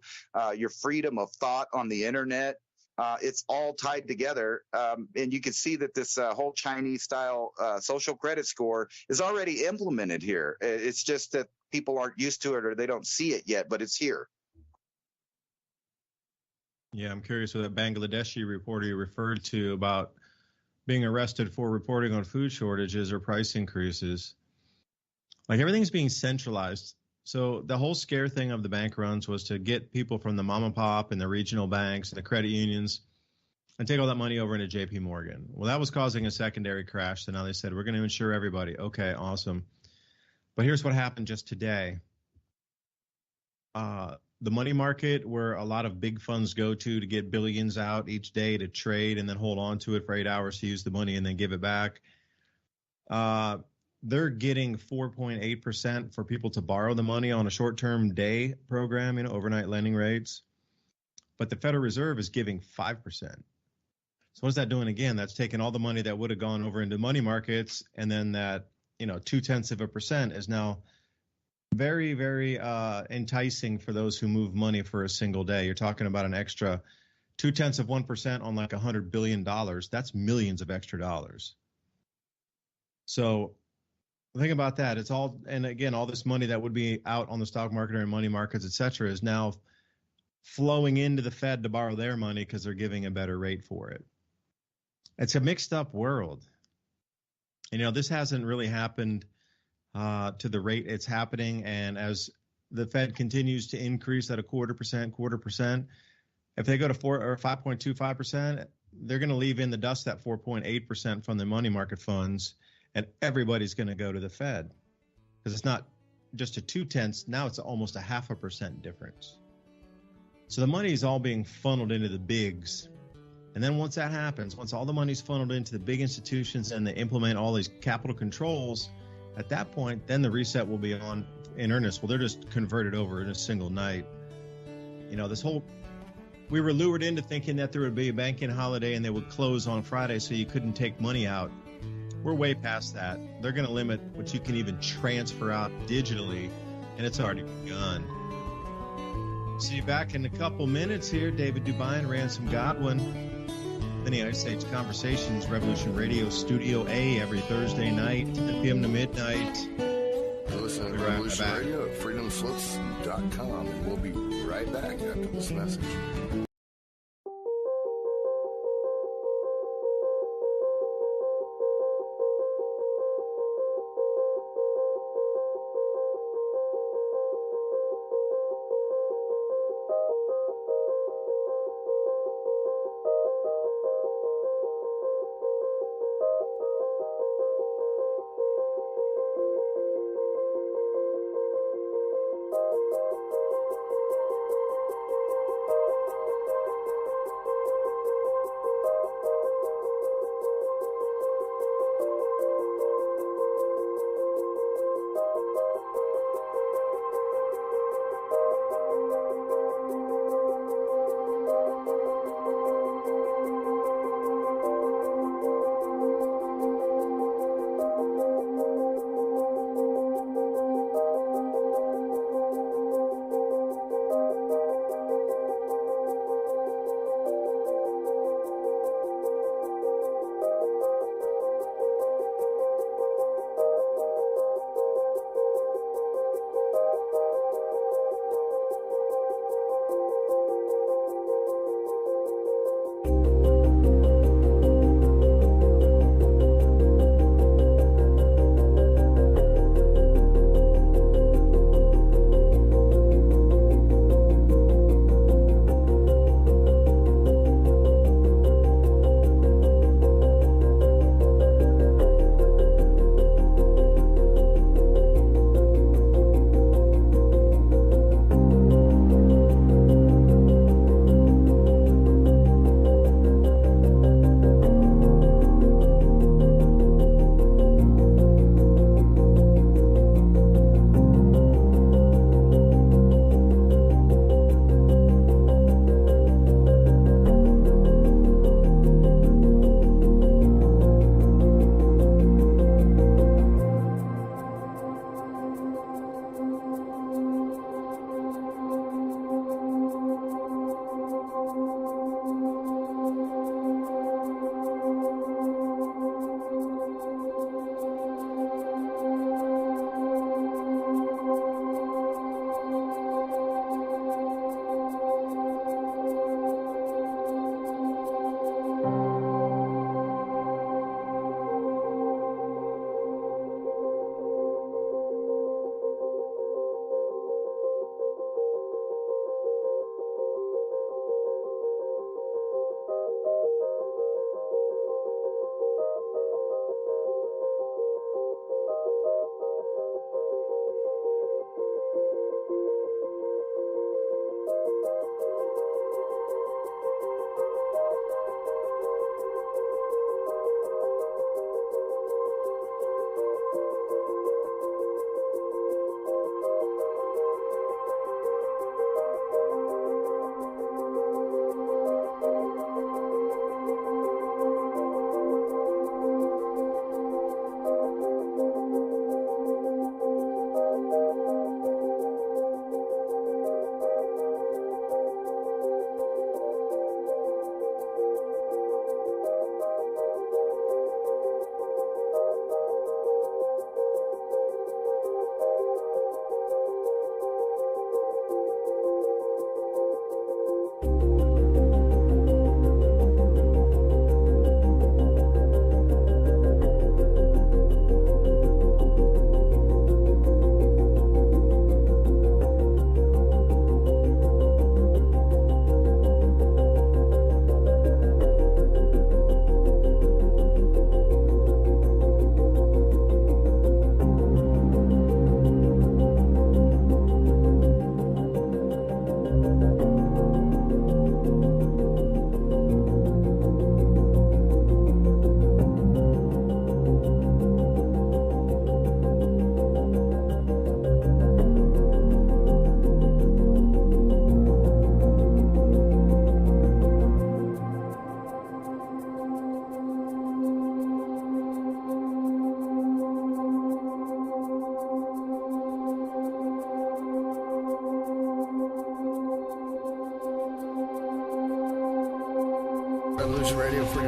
your freedom of thought on the internet. It's all tied together. And you can see that this whole Chinese style social credit score is already implemented here. It's just that people aren't used to it, or they don't see it yet, but it's here. Yeah, I'm curious what that Bangladeshi reporter you referred to about being arrested for reporting on food shortages or price increases. Like, everything's being centralized. So the whole scare thing of the bank runs was to get people from the mom and pop and the regional banks and the credit unions and take all that money over into JP Morgan. Well, that was causing a secondary crash. So now they said, we're going to insure everybody. Okay, awesome. But here's what happened just today. The money market, where a lot of big funds go to get billions out each day to trade and then hold on to it for 8 hours to use the money and then give it back. They're getting 4.8% for people to borrow the money on a short-term day program, overnight lending rates. But the Federal Reserve is giving 5%. So what's that doing again? That's taking all the money that would have gone over into money markets, and then that, 0.2% is now very, very enticing for those who move money for a single day. You're talking about an extra 0.2% on like $100 billion. That's millions of extra dollars. So think about that. It's all, and again, all this money that would be out on the stock market or in money markets, et cetera, is now flowing into the Fed to borrow their money because they're giving a better rate for it. It's a mixed up world. And, this hasn't really happened to the rate it's happening. And as the Fed continues to increase at a quarter percent, if they go to 4 or 5.25%, they're going to leave in the dust that 4.8% from the money market funds, and everybody's going to go to the Fed, because it's not just a 0.2, now it's almost a 0.5% difference. So the money is all being funneled into the bigs. And then once that happens, once all the money's funneled into the big institutions and they implement all these capital controls, at that point, then the reset will be on in earnest. Well, they're just converted over in a single night. We were lured into thinking that there would be a banking holiday and they would close on Friday so you couldn't take money out. We're way past that. They're going to limit what you can even transfer out digitally, and it's already begun. See you back in a couple minutes here. David DuByne, Ransom, Godwin. The United States Conversations, Revolution Radio, Studio A, every Thursday night, 10 p.m. to midnight. You're listening to Revolution Radio at freedomslips.com, and we'll be right back after this message.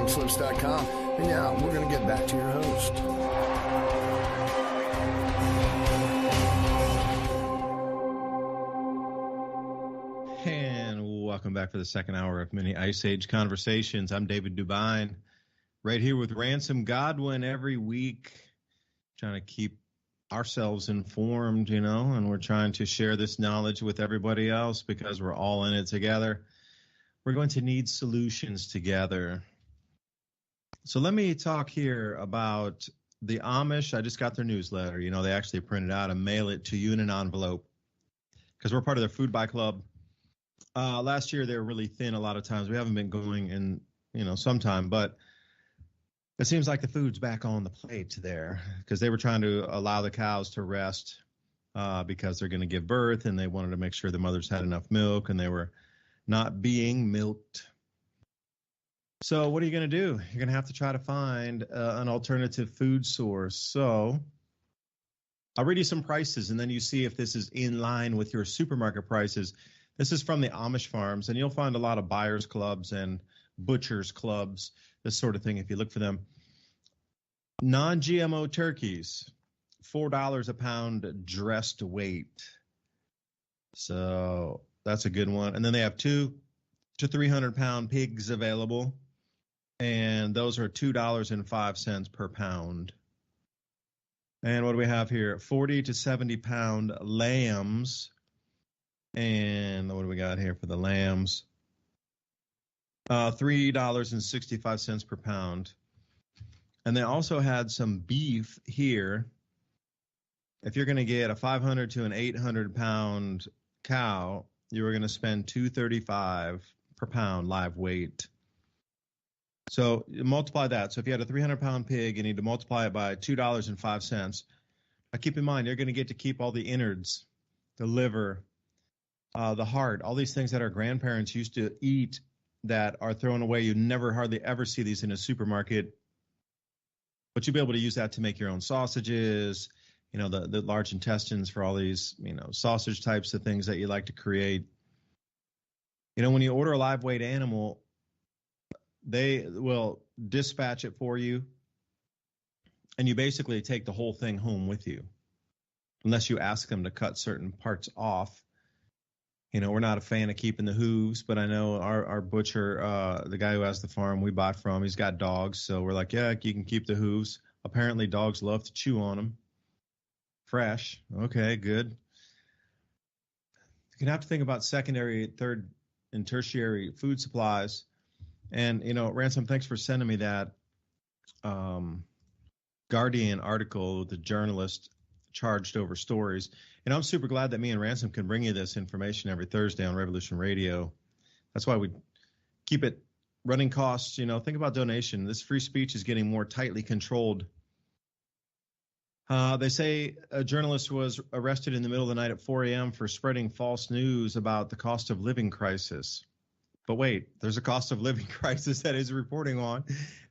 freedomslips.com. And now we're going to get back to your host. And welcome back for the second hour of Mini Ice Age Conversations. I'm David DuByne, right here with Ransom Godwin every week, trying to keep ourselves informed, and we're trying to share this knowledge with everybody else because we're all in it together. We're going to need solutions together. So let me talk here about the Amish. I just got their newsletter. They actually print it out and mail it to you in an envelope because we're part of their Food Buy Club. Last year, they were really thin a lot of times. We haven't been going in, some time, but it seems like the food's back on the plate there because they were trying to allow the cows to rest because they're going to give birth, and they wanted to make sure the mothers had enough milk and they were not being milked. So what are you going to do? You're going to have to try to find an alternative food source. So I'll read you some prices, and then you see if this is in line with your supermarket prices. This is from the Amish farms, and you'll find a lot of buyers clubs and butchers clubs, this sort of thing, if you look for them. Non-GMO turkeys, $4 a pound dressed weight. So that's a good one. And then they have 200 to 300 pound pigs available, and those are $2.05 per pound. And what do we have here? 40 to 70 pound lambs. And what do we got here for the lambs? $3.65 per pound. And they also had some beef here. If you're going to get a 500 to an 800 pound cow, you were going to spend $2.35 per pound live weight. So you multiply that. So if you had a 300 pound pig, you need to multiply it by $2.05. Now keep in mind, you're going to get to keep all the innards, the liver, the heart, all these things that our grandparents used to eat that are thrown away. You never hardly ever see these in a supermarket, but you'll be able to use that to make your own sausages, the large intestines for all these, sausage types of things that you like to create. When you order a live weight animal, they will dispatch it for you, and you basically take the whole thing home with you, unless you ask them to cut certain parts off. We're not a fan of keeping the hooves, but I know our butcher, the guy who has the farm we bought from, he's got dogs. So we're like, yeah, you can keep the hooves. Apparently dogs love to chew on them. Fresh. Okay, good. You're going to have to think about secondary, third, and tertiary food supplies. And, Ransom, thanks for sending me that Guardian article, the journalist charged over stories. And I'm super glad that me and Ransom can bring you this information every Thursday on Revolution Radio. That's why we keep it running costs. Think about donation. This free speech is getting more tightly controlled. They say a journalist was arrested in the middle of the night at 4 a.m. for spreading false news about the cost of living crisis. But wait, there's a cost of living crisis that he's reporting on,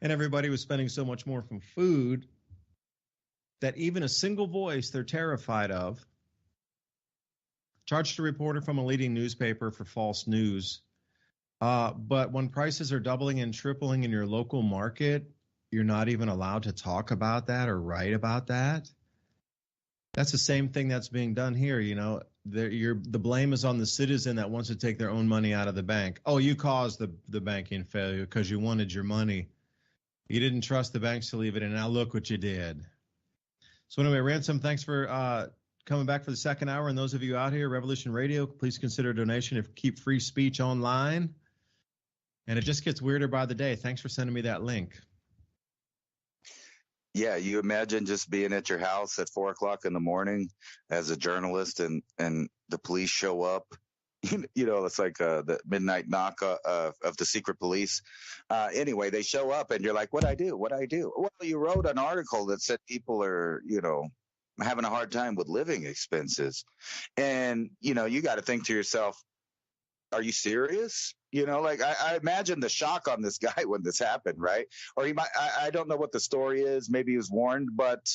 and everybody was spending so much more from food that even a single voice they're terrified of. Charged a reporter from a leading newspaper for false news. But when prices are doubling and tripling in your local market, you're not even allowed to talk about that or write about that. That's the same thing that's being done here. The blame is on the citizen that wants to take their own money out of the bank. Oh, you caused the banking failure because you wanted your money. You didn't trust the banks to leave it in. Now look what you did. So anyway, Ransom, thanks for coming back for the second hour. And those of you out here, Revolution Radio, please consider a donation to keep free speech online. And it just gets weirder by the day. Thanks for sending me that link. Yeah, you imagine just being at your house at 4 o'clock in the morning as a journalist, and the police show up. It's like the midnight knock of the secret police. Anyway, they show up, and you're like, "What I do? What I do?" Well, you wrote an article that said people are, having a hard time with living expenses, and you got to think to yourself, "Are you serious?" I imagine the shock on this guy when this happened, right? Or he might, I don't know what the story is. Maybe he was warned, but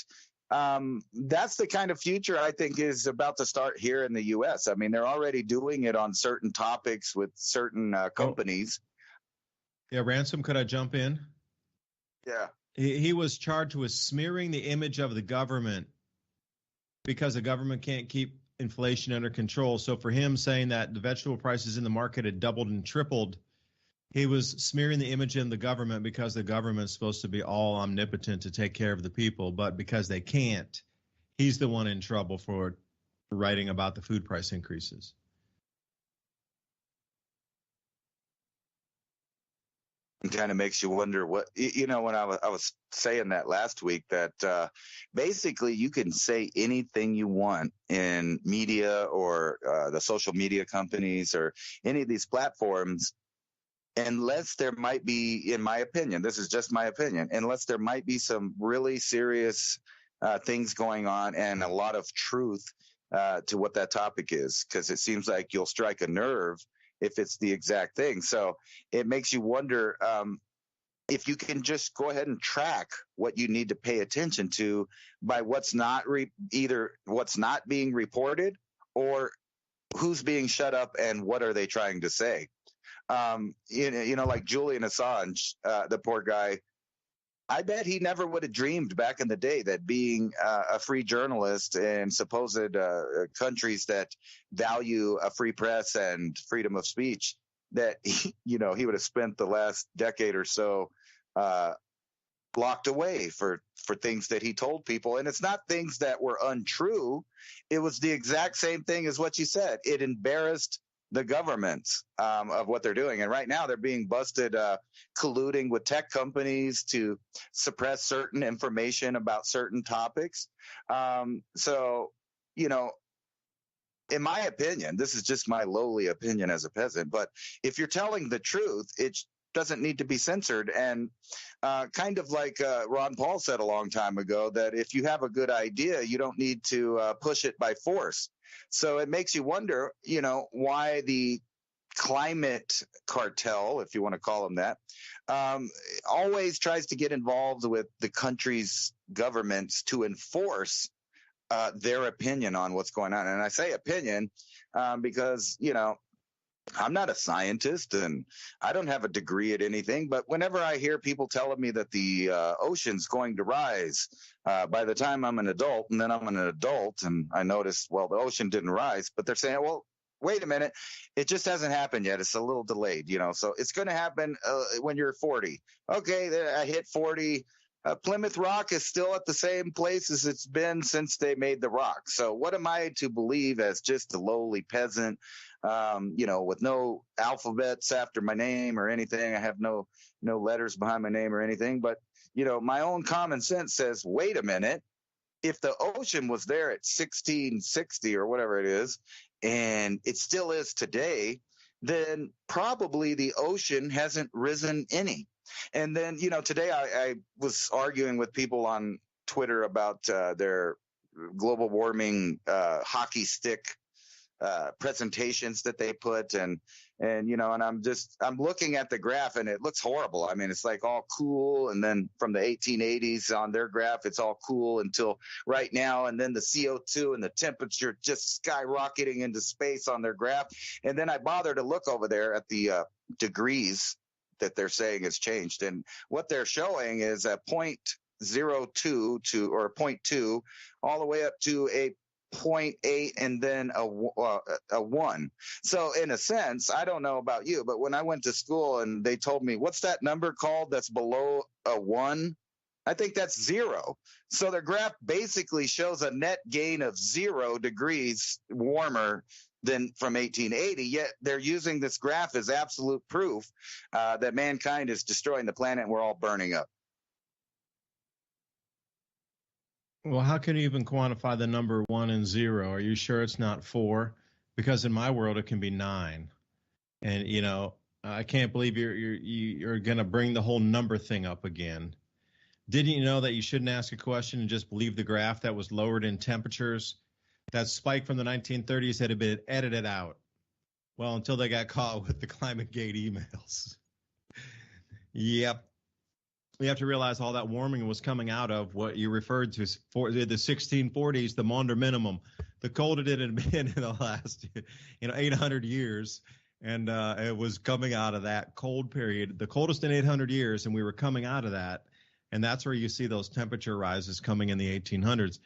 that's the kind of future I think is about to start here in the U.S. I mean, they're already doing it on certain topics with certain companies. Yeah, Ransom, could I jump in? Yeah. He was charged with smearing the image of the government because the government can't keep inflation under control. So for him saying that the vegetable prices in the market had doubled and tripled, he was smearing the image in the government because the government's supposed to be all omnipotent to take care of the people. But because they can't, he's the one in trouble for writing about the food price increases. It kind of makes you wonder what, when I was saying that last week, that basically you can say anything you want in media or the social media companies or any of these platforms, unless there might be, in my opinion, this is just my opinion, unless there might be some really serious things going on and a lot of truth to what that topic is, because it seems like you'll strike a nerve if it's the exact thing. So it makes you wonder if you can just go ahead and track what you need to pay attention to by what's not either what's not being reported or who's being shut up and what are they trying to say. Like Julian Assange, the poor guy, I bet he never would have dreamed back in the day that being a free journalist in supposed countries that value a free press and freedom of speech, that he would have spent the last decade or so locked away for things that he told people. And it's not things that were untrue. It was the exact same thing as what you said. It embarrassed the governments of what they're doing. And right now they're being busted colluding with tech companies to suppress certain information about certain topics. So, in my opinion, this is just my lowly opinion as a peasant, but if you're telling the truth, it doesn't need to be censored. And kind of like Ron Paul said a long time ago, that if you have a good idea, you don't need to push it by force. So it makes you wonder, why the climate cartel, if you want to call them that, always tries to get involved with the country's governments to enforce their opinion on what's going on. And I say opinion because, I'm not a scientist and I don't have a degree at anything, but whenever I hear people telling me that the ocean's going to rise by the time I'm an adult, and then I'm an adult and I notice, well, the ocean didn't rise, but they're saying, well, wait a minute, it just hasn't happened yet. It's a little delayed, so it's going to happen when you're 40. Okay, I hit 40. Plymouth Rock is still at the same place as it's been since they made the rock. So what am I to believe as just a lowly peasant, with no alphabets after my name or anything? I have no letters behind my name or anything. But, my own common sense says, wait a minute, if the ocean was there at 1660 or whatever it is, and it still is today, then probably the ocean hasn't risen any. And then, today I was arguing with people on Twitter about their global warming hockey stick presentations that they put. And I'm looking at the graph and it looks horrible. I mean, it's like all cool. And then from the 1880s on their graph, it's all cool until right now. And then the CO2 and the temperature just skyrocketing into space on their graph. And then I bother to look over there at the degrees that they're saying has changed. And what they're showing is a 0.02 to, or 0.2 all the way up to a 0.8 and then a 1. So in a sense, I don't know about you, but when I went to school and they told me, what's that number called that's below a 1? I think that's 0. So their graph basically shows a net gain of 0 degrees warmer than from 1880, yet they're using this graph as absolute proof that mankind is destroying the planet and we're all burning up. Well, how can you even quantify the number 1 and 0? Are you sure it's not 4? Because in my world, it can be 9. And, I can't believe you're going to bring the whole number thing up again. Didn't you know that you shouldn't ask a question and just believe the graph that was lowered in temperatures? That spike from the 1930s had been edited out. Well, until they got caught with the ClimateGate emails. Yep. We have to realize all that warming was coming out of what you referred to for the 1640s, the Maunder minimum. The coldest it had been in the last, 800 years. And it was coming out of that cold period, the coldest in 800 years. And we were coming out of that. And that's where you see those temperature rises coming in the 1800s.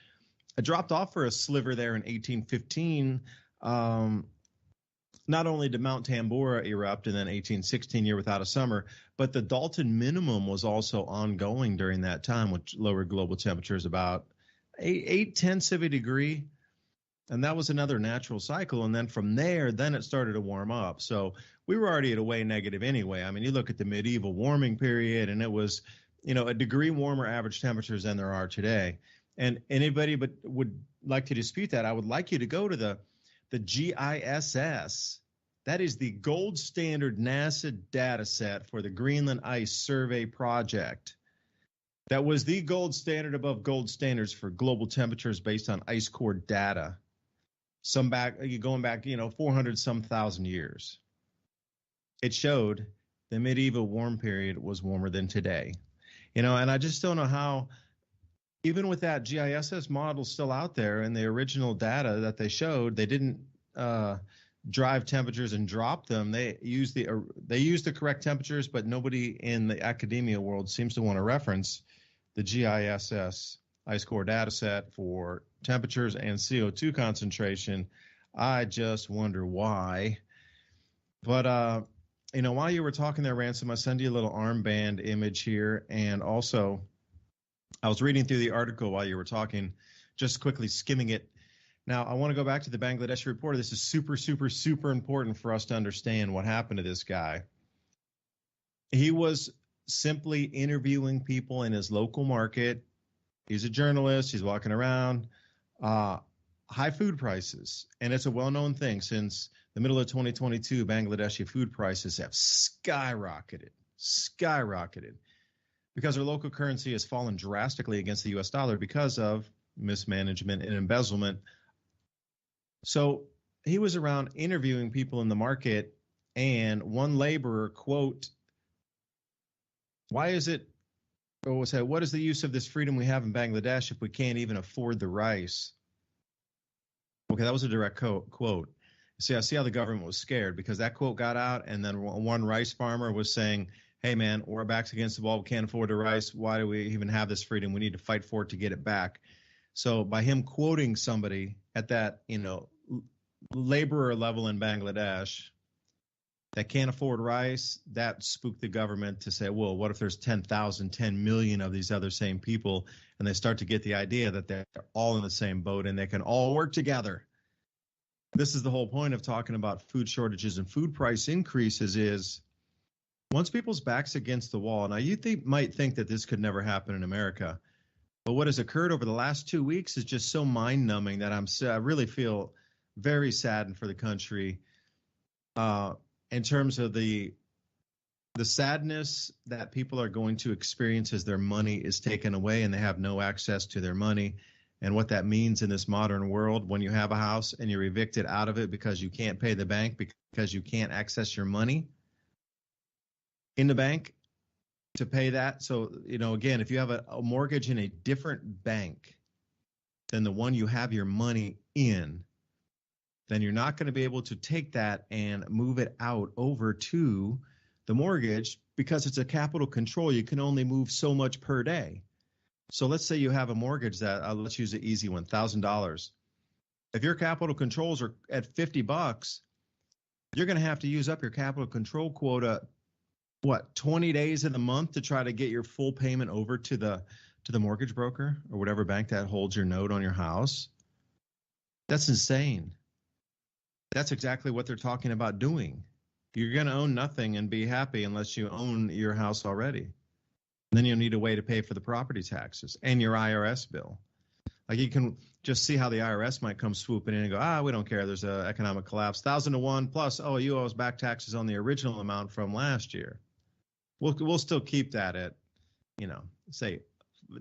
It dropped off for a sliver there in 1815. Not only did Mount Tambora erupt in then 1816 year without a summer, but the Dalton minimum was also ongoing during that time, which lowered global temperatures about 8/10 of a degree. And that was another natural cycle. And then from there, then it started to warm up. So we were already at a way negative anyway. I mean, you look at the medieval warming period, and it was, a degree warmer average temperatures than there are today. And anybody but would like to dispute that, I would like you to go to the GISS. That is the gold standard NASA data set for the Greenland Ice Survey Project. That was the gold standard above gold standards for global temperatures based on ice core data. Going back, 400 some thousand years. It showed the medieval warm period was warmer than today. And I just don't know how, even with that GISS model still out there and the original data that they showed, they didn't drive temperatures and drop them. They used the correct temperatures, but nobody in the academia world seems to want to reference the GISS ice core data set for temperatures and CO2 concentration. I just wonder why. But while you were talking there, Ransom, I sent you a little armband image here, and also I was reading through the article while you were talking, just quickly skimming it. Now, I want to go back to the Bangladeshi reporter. This is super, super, super important for us to understand what happened to this guy. He was simply interviewing people in his local market. He's a journalist. He's walking around. High food prices. And it's a well-known thing. Since the middle of 2022, Bangladeshi food prices have skyrocketed. Because our local currency has fallen drastically against the U.S. dollar because of mismanagement and embezzlement. So he was around interviewing people in the market, and one laborer, quote, what is the use of this freedom we have in Bangladesh if we can't even afford the rice? Okay, that was a direct quote. See, I see how the government was scared because that quote got out, and then one rice farmer was saying, hey, man, we're backs against the wall. We can't afford the rice. Why do we even have this freedom? We need to fight for it to get it back. So by him quoting somebody at that, laborer level in Bangladesh that can't afford rice, that spooked the government to say, well, what if there's 10 million of these other same people, and they start to get the idea that they're all in the same boat and they can all work together. This is the whole point of talking about food shortages and food price increases is once people's backs against the wall. Now, you might think that this could never happen in America, but what has occurred over the last 2 weeks is just so mind-numbing that I really feel very saddened for the country in terms of the sadness that people are going to experience as their money is taken away and they have no access to their money, and what that means in this modern world when you have a house and you're evicted out of it because you can't pay the bank because you can't access your money in the bank to pay that. So, again, if you have a mortgage in a different bank than the one you have your money in, then you're not going to be able to take that and move it out over to the mortgage because it's a capital control. You can only move so much per day. So let's say you have a mortgage that, let's use an easy one, $1,000. If your capital controls are at $50, you're going to have to use up your capital control quota, 20 days in the month to try to get your full payment over to the mortgage broker or whatever bank that holds your note on your house. That's insane. That's exactly what they're talking about doing. You're going to own nothing and be happy unless you own your house already. And then you'll need a way to pay for the property taxes and your IRS bill. Like you can just see how the IRS might come swooping in and go, we don't care. There's an economic collapse. 1,000 to 1 plus, you owe us back taxes on the original amount from last year. We'll still keep that at, say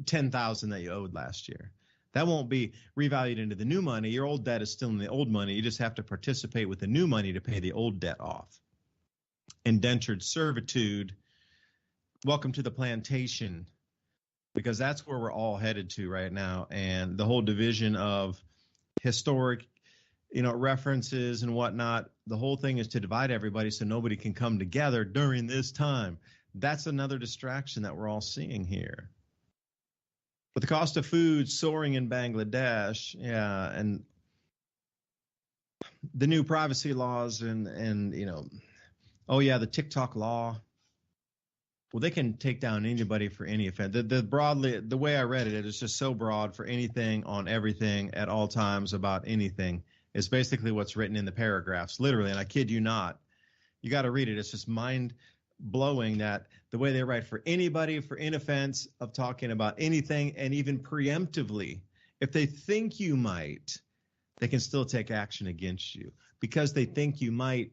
10,000 that you owed last year. That won't be revalued into the new money. Your old debt is still in the old money. You just have to participate with the new money to pay the old debt off. Indentured servitude. Welcome to the plantation, because that's where we're all headed to right now. And the whole division of historic, references and whatnot, the whole thing is to divide everybody so nobody can come together during this time. That's another distraction that we're all seeing here. But the cost of food soaring in Bangladesh, yeah, and the new privacy laws and oh yeah, the TikTok law. Well, they can take down anybody for any offense. The way I read it is just so broad for anything on everything at all times about anything. It's basically what's written in the paragraphs, literally, and I kid you not. You got to read it. It's just mind blowing that the way they write for anybody for any offense of talking about anything, and even preemptively, if they think you might, they can still take action against you because they think you might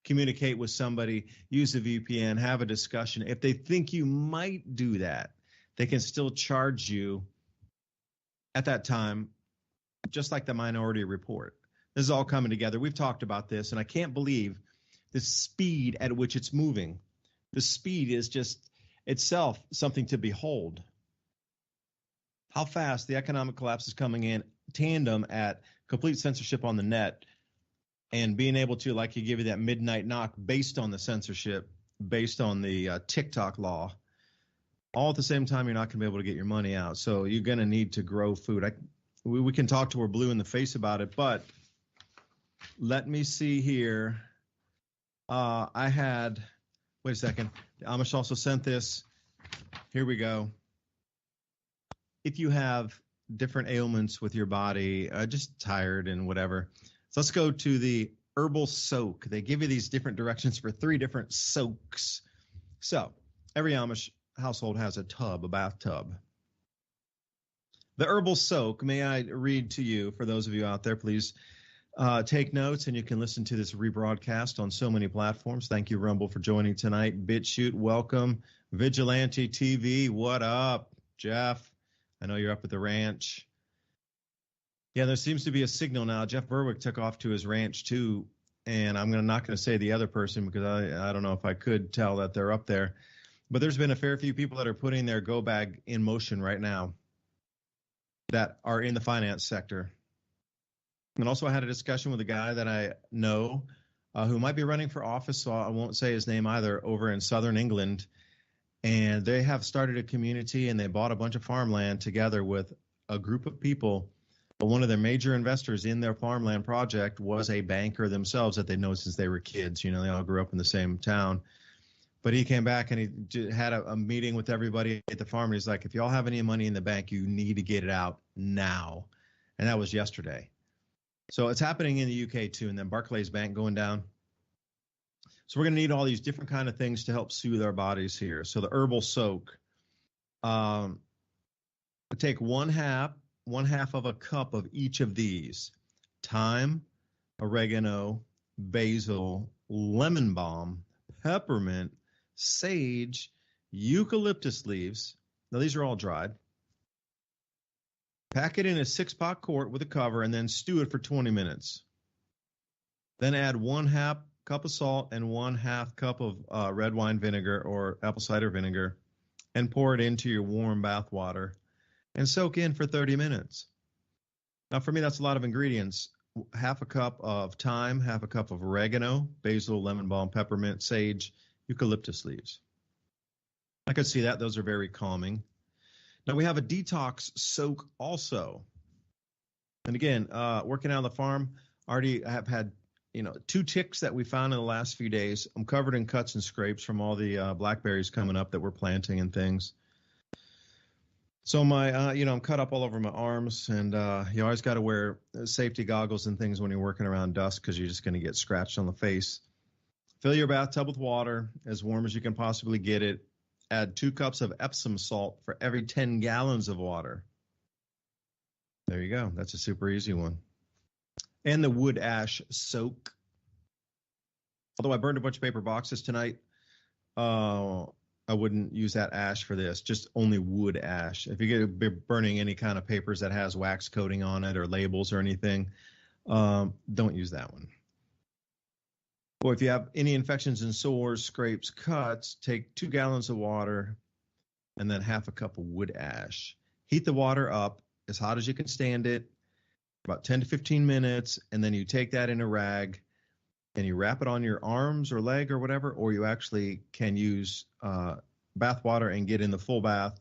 communicate with somebody, use a VPN, have a discussion. If they think you might do that, they can still charge you at that time, just like the Minority Report. This is all coming together. We've talked about this, and I can't believe the speed at which it's moving. The speed is just itself something to behold. How fast the economic collapse is coming in tandem at complete censorship on the net and being able to, like, you give you that midnight knock based on the censorship, based on the TikTok law. All at the same time, you're not going to be able to get your money out. So you're going to need to grow food. We can talk to her blue in the face about it, but let me see here. Wait a second. The Amish also sent this. Here we go. If you have different ailments with your body, just tired and whatever. So let's go to the herbal soak. They give you these different directions for 3 different soaks. So every Amish household has a bathtub. The herbal soak, may I read to you, for those of you out there, please take notes, and you can listen to this rebroadcast on so many platforms. Thank you, Rumble, for joining tonight. BitChute, welcome. Vigilante TV, what up? Jeff, I know you're up at the ranch. Yeah, there seems to be a signal now. Jeff Berwick took off to his ranch too, and I'm not going to say the other person because I don't know if I could tell that they're up there. But there's been a fair few people that are putting their go bag in motion right now that are in the finance sector. And also I had a discussion with a guy that I know who might be running for office, so I won't say his name either, over in southern England. And they have started a community, and they bought a bunch of farmland together with a group of people. But one of their major investors in their farmland project was a banker themselves that they know since they were kids. They all grew up in the same town. But he came back and he had a meeting with everybody at the farm. And he's like, if y'all have any money in the bank, you need to get it out now. And that was yesterday. So it's happening in the UK too. And then Barclays Bank going down. So we're going to need all these different kind of things to help soothe our bodies here. So the herbal soak. Take one half of a cup of each of these: thyme, oregano, basil, lemon balm, peppermint, sage, eucalyptus leaves. Now these are all dried. Pack it in a 6-pot quart with a cover and then stew it for 20 minutes. Then add 1/2 cup of salt and 1/2 cup of red wine vinegar or apple cider vinegar and pour it into your warm bath water and soak in for 30 minutes. Now for me, that's a lot of ingredients. 1/2 cup of thyme, 1/2 cup of oregano, basil, lemon balm, peppermint, sage, eucalyptus leaves. I could see that. Those are very calming. Now we have a detox soak also. And again, working out on the farm, already have had 2 ticks that we found in the last few days. I'm covered in cuts and scrapes from all the blackberries coming up that we're planting and things. So my, I'm cut up all over my arms, and you always got to wear safety goggles and things when you're working around dust because you're just going to get scratched on the face. Fill your bathtub with water as warm as you can possibly get it. Add 2 cups of Epsom salt for every 10 gallons of water. There you go. That's a super easy one. And the wood ash soak. Although I burned a bunch of paper boxes tonight, I wouldn't use that ash for this, just only wood ash. If you get burning any kind of papers that has wax coating on it or labels or anything, don't use that one. Or if you have any infections and sores, scrapes, cuts, take 2 gallons of water and then 1/2 cup of wood ash. Heat the water up as hot as you can stand it, about 10 to 15 minutes, and then you take that in a rag and you wrap it on your arms or leg or whatever, or you actually can use bath water and get in the full bath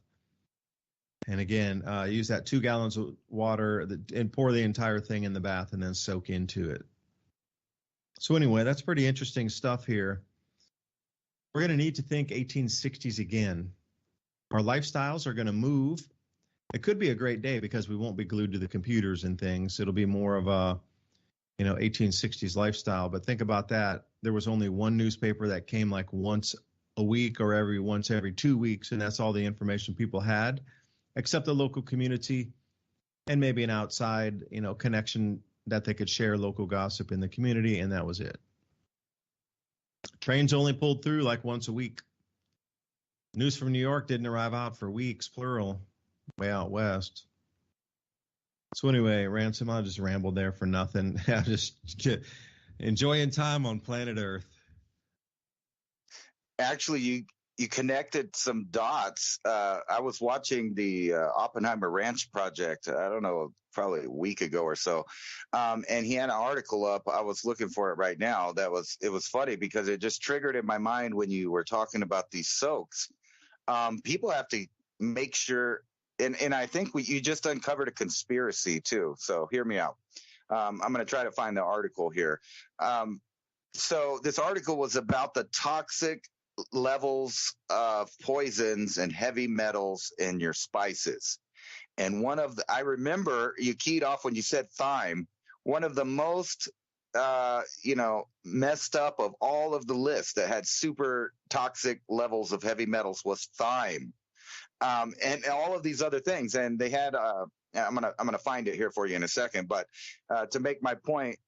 And again, use that 2 gallons of water and pour the entire thing in the bath and then soak into it. So anyway, that's pretty interesting stuff here. We're going to need to think 1860s again. Our lifestyles are going to move. It could be a great day because we won't be glued to the computers and things. It'll be more of a, 1860s lifestyle. But think about that. There was only one newspaper that came like once a week or once every 2 weeks, and that's all the information people had, except the local community and maybe an outside, connection that they could share local gossip in the community, and that was it. Trains only pulled through like once a week. News from New York didn't arrive out for weeks, plural, way out west. So anyway, Ransom, I just rambled there for nothing. I'm just enjoying time on planet Earth. Actually, you connected some dots. I was watching the Oppenheimer Ranch project, I don't know, probably a week ago or so. And he had an article up. I was looking for it right now. It was funny because it just triggered in my mind when you were talking about these soaks. People have to make sure, and I think you just uncovered a conspiracy too. So hear me out. I'm going to try to find the article here. So this article was about the toxic levels of poisons and heavy metals in your spices. And I remember you keyed off when you said thyme, one of the most, messed up of all of the lists that had super toxic levels of heavy metals was thyme. And all of these other things. And they had, I'm going to find it here for you in a second, but to make my point,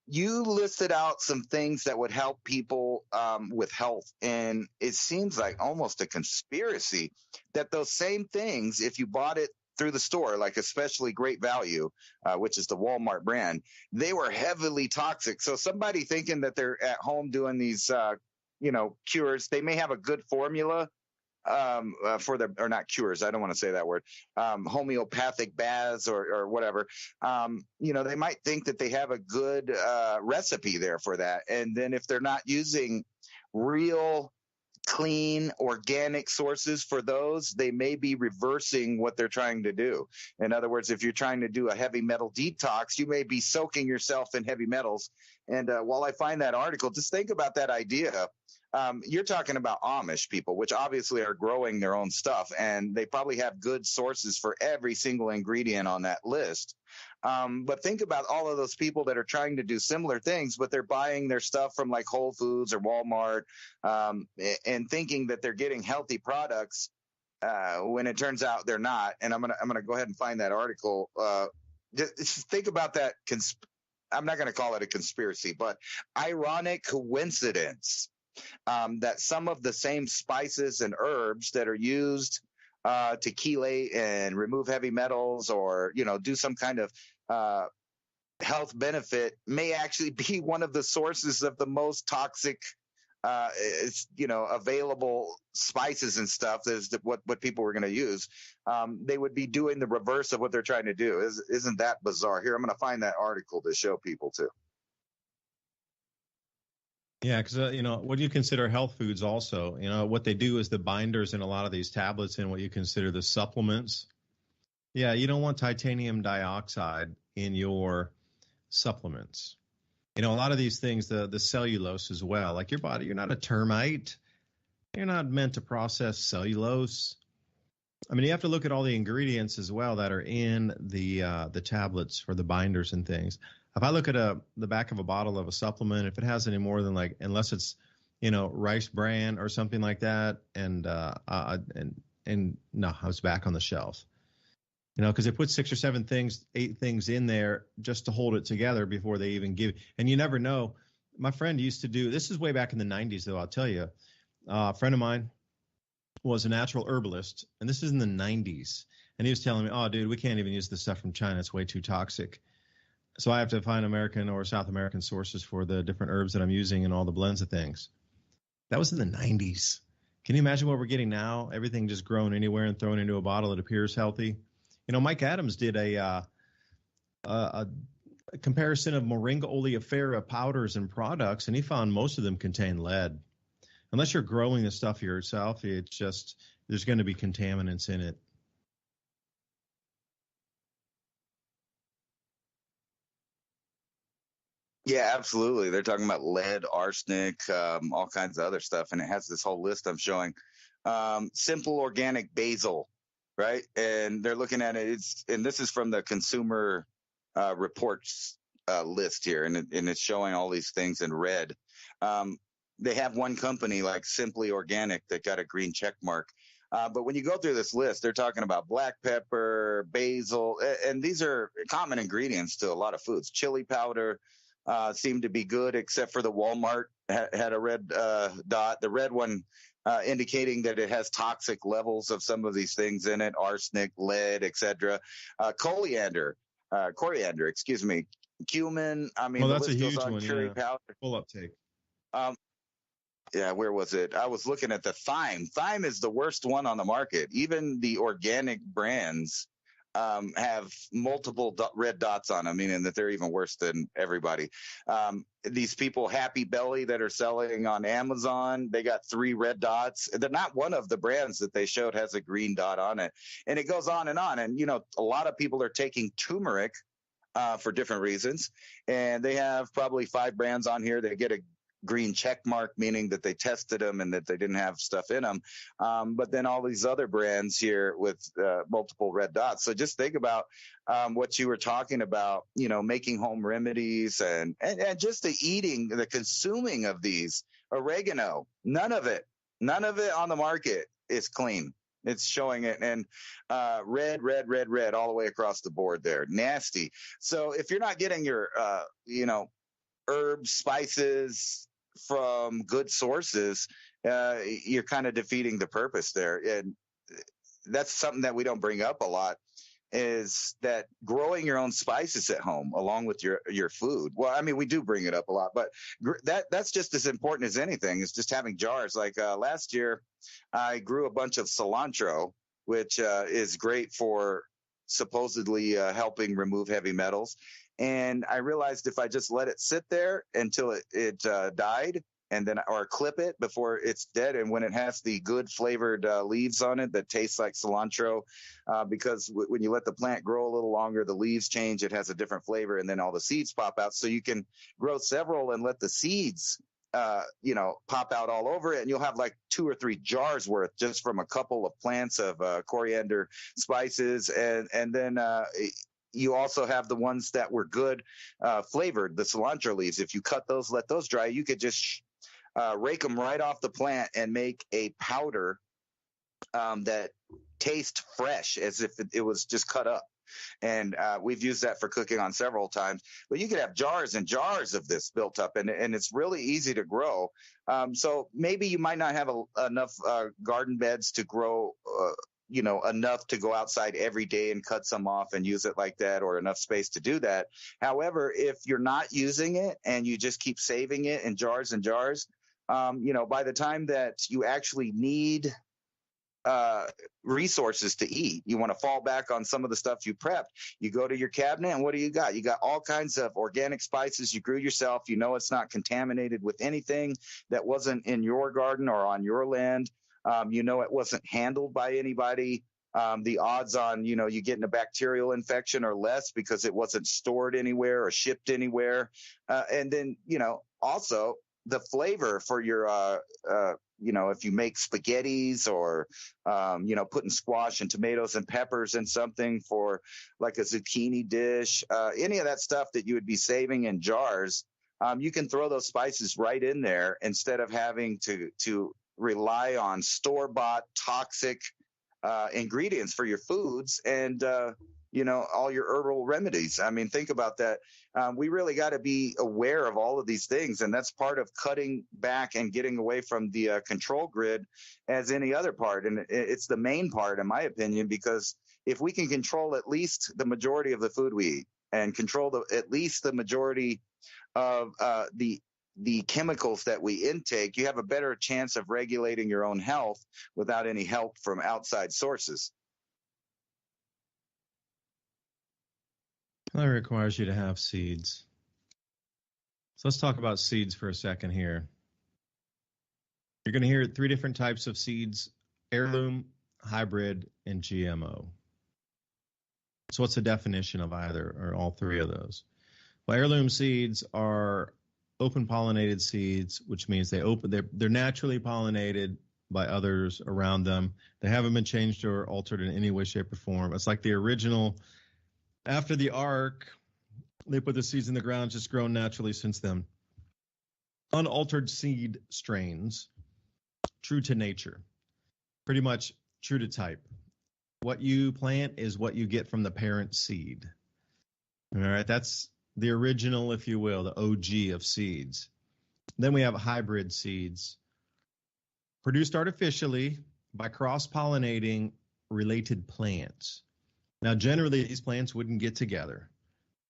you listed out some things that would help people with health, and it seems like almost a conspiracy that those same things, if you bought it through the store, like especially Great Value, which is the Walmart brand, they were heavily toxic. So somebody thinking that they're at home doing these, cures, they may have a good formula or not cures, I don't want to say that word, homeopathic baths or whatever. They might think that they have a good recipe there for that. And then if they're not using real, clean, organic sources for those, they may be reversing what they're trying to do. In other words, if you're trying to do a heavy metal detox, you may be soaking yourself in heavy metals. And while I find that article, just think about that idea. You're talking about Amish people, which obviously are growing their own stuff, and they probably have good sources for every single ingredient on that list. But think about all of those people that are trying to do similar things, but they're buying their stuff from like Whole Foods or Walmart, and thinking that they're getting healthy products when it turns out they're not. And I'm gonna go ahead and find that article. Just think about that. I'm not going to call it a conspiracy, but ironic coincidence. That some of the same spices and herbs that are used to chelate and remove heavy metals or, do some kind of health benefit may actually be one of the sources of the most toxic, available spices and stuff. Is what people were going to use. They would be doing the reverse of what they're trying to do. Isn't that bizarre? Here, I'm going to find that article to show people too. Yeah, because, what do you consider health foods also? What they do is the binders in a lot of these tablets and what you consider the supplements. Yeah, you don't want titanium dioxide in your supplements. A lot of these things, the cellulose as well, like your body, you're not a termite. You're not meant to process cellulose. I mean, you have to look at all the ingredients as well that are in the tablets for the binders and things. If I look at the back of a bottle of a supplement, if it has any more than unless it's, Rice Bran or something like that, and no, I was back on the shelf. Because they put 6 or 7 things, 8 things in there just to hold it together before they even give. And you never know. My friend used to do, this is way back in the 90s, though, I'll tell you. A friend of mine was a natural herbalist, and this is in the 90s. And he was telling me, oh, dude, we can't even use this stuff from China. It's way too toxic. So I have to find American or South American sources for the different herbs that I'm using and all the blends of things. That was in the 90s. Can you imagine what we're getting now? Everything just grown anywhere and thrown into a bottle that appears healthy. Mike Adams did a comparison of Moringa oleifera powders and products, and he found most of them contain lead. Unless you're growing the stuff yourself, it's just there's going to be contaminants in it. Yeah, absolutely. They're talking about lead, arsenic, all kinds of other stuff, and it has this whole list I'm showing. Simple organic basil, right? And they're looking at it. And this is from the Consumer Reports list here, and it's showing all these things in red. Um, they have one company like Simply Organic that got a green check mark. But when you go through this list, they're talking about black pepper, basil, and these are common ingredients to a lot of foods. Chili powder, seemed to be good, except for the Walmart had a red dot. The red one indicating that it has toxic levels of some of these things in it: arsenic, lead, etc. Coriander, excuse me, cumin. I mean, Well, the that's a list goes huge on. one. Curry Yeah. powder. Full uptake. Um, yeah, where was it? I was looking at the thyme. Thyme is the worst one on the market. Even the organic brands have multiple red dots on them, meaning that they're even worse than everybody. These people, Happy Belly, that are selling on Amazon, they got 3 red dots. They're not one of the brands that they showed has a green dot on it. And it goes on and on. And, you know, a lot of people are taking turmeric for different reasons. And they have probably 5 brands on here that get a green check mark, meaning that they tested them and that they didn't have stuff in them. But then all these other brands here with multiple red dots. So just think about what you were talking about, you know, making home remedies and just the eating, the consuming of these. Oregano, none of it on the market is clean. It's showing it, and red all the way across the board there. Nasty. So if you're not getting your, you know, herbs, spices from good sources, you're kind of defeating the purpose there. And that's something that we don't bring up a lot, is that growing your own spices at home along with your food. Well, I mean, we do bring it up a lot, but that's just as important as anything, is just having jars. Like last year, I grew a bunch of cilantro, which is great for supposedly helping remove heavy metals. And I realized if I just let it sit there until it died, and then or clip it before it's dead, and when it has the good flavored leaves on it that taste like cilantro, because when you let the plant grow a little longer, the leaves change, it has a different flavor, and then all the seeds pop out. So you can grow several and let the seeds you know, pop out all over it, and you'll have like 2 or 3 jars worth just from a couple of plants of coriander spices. And then you also have the ones that were good flavored, the cilantro leaves. If you cut those, let those dry, you could just rake them right off the plant and make a powder that tastes fresh, as if it was just cut up. And we've used that for cooking on several times. But you could have jars and jars of this built up, and it's really easy to grow. So maybe you might not have enough garden beds to grow, you know, enough to go outside every day and cut some off and use it like that, or enough space to do that. However, if you're not using it and you just keep saving it in jars and jars, you know, by the time that you actually need resources to eat, you want to fall back on some of the stuff you prepped. You go to your cabinet, and what do you got? You got all kinds of organic spices you grew yourself. You know, it's not contaminated with anything that wasn't in your garden or on your land. You know, it wasn't handled by anybody. The odds on, you know, you getting a bacterial infection are less because it wasn't stored anywhere or shipped anywhere. And then, you know, also the flavor for your, you know, if you make spaghettis or, you know, putting squash and tomatoes and peppers in something for like a zucchini dish, any of that stuff that you would be saving in jars, you can throw those spices right in there instead of having to rely on store-bought toxic ingredients for your foods and, you know, all your herbal remedies. I mean, think about that. We really got to be aware of all of these things, and that's part of cutting back and getting away from the control grid as any other part. And it's the main part, in my opinion, because if we can control at least the majority of the food we eat and control at least the majority of the chemicals that we intake, you have a better chance of regulating your own health without any help from outside sources. That requires you to have seeds. So let's talk about seeds for a second here. You're going to hear 3 different types of seeds: heirloom, hybrid, and GMO. So what's the definition of either or all 3 of those? Well, heirloom seeds are open pollinated seeds, which means they're naturally pollinated by others around them. They haven't been changed or altered in any way, shape, or form. It's like the original. After the ark, they put the seeds in the ground, just grown naturally since then. Unaltered seed strains, true to nature, pretty much true to type. What you plant is what you get from the parent seed. All right, that's the original, if you will, the OG of seeds. Then we have hybrid seeds, produced artificially by cross-pollinating related plants. Now, generally, these plants wouldn't get together,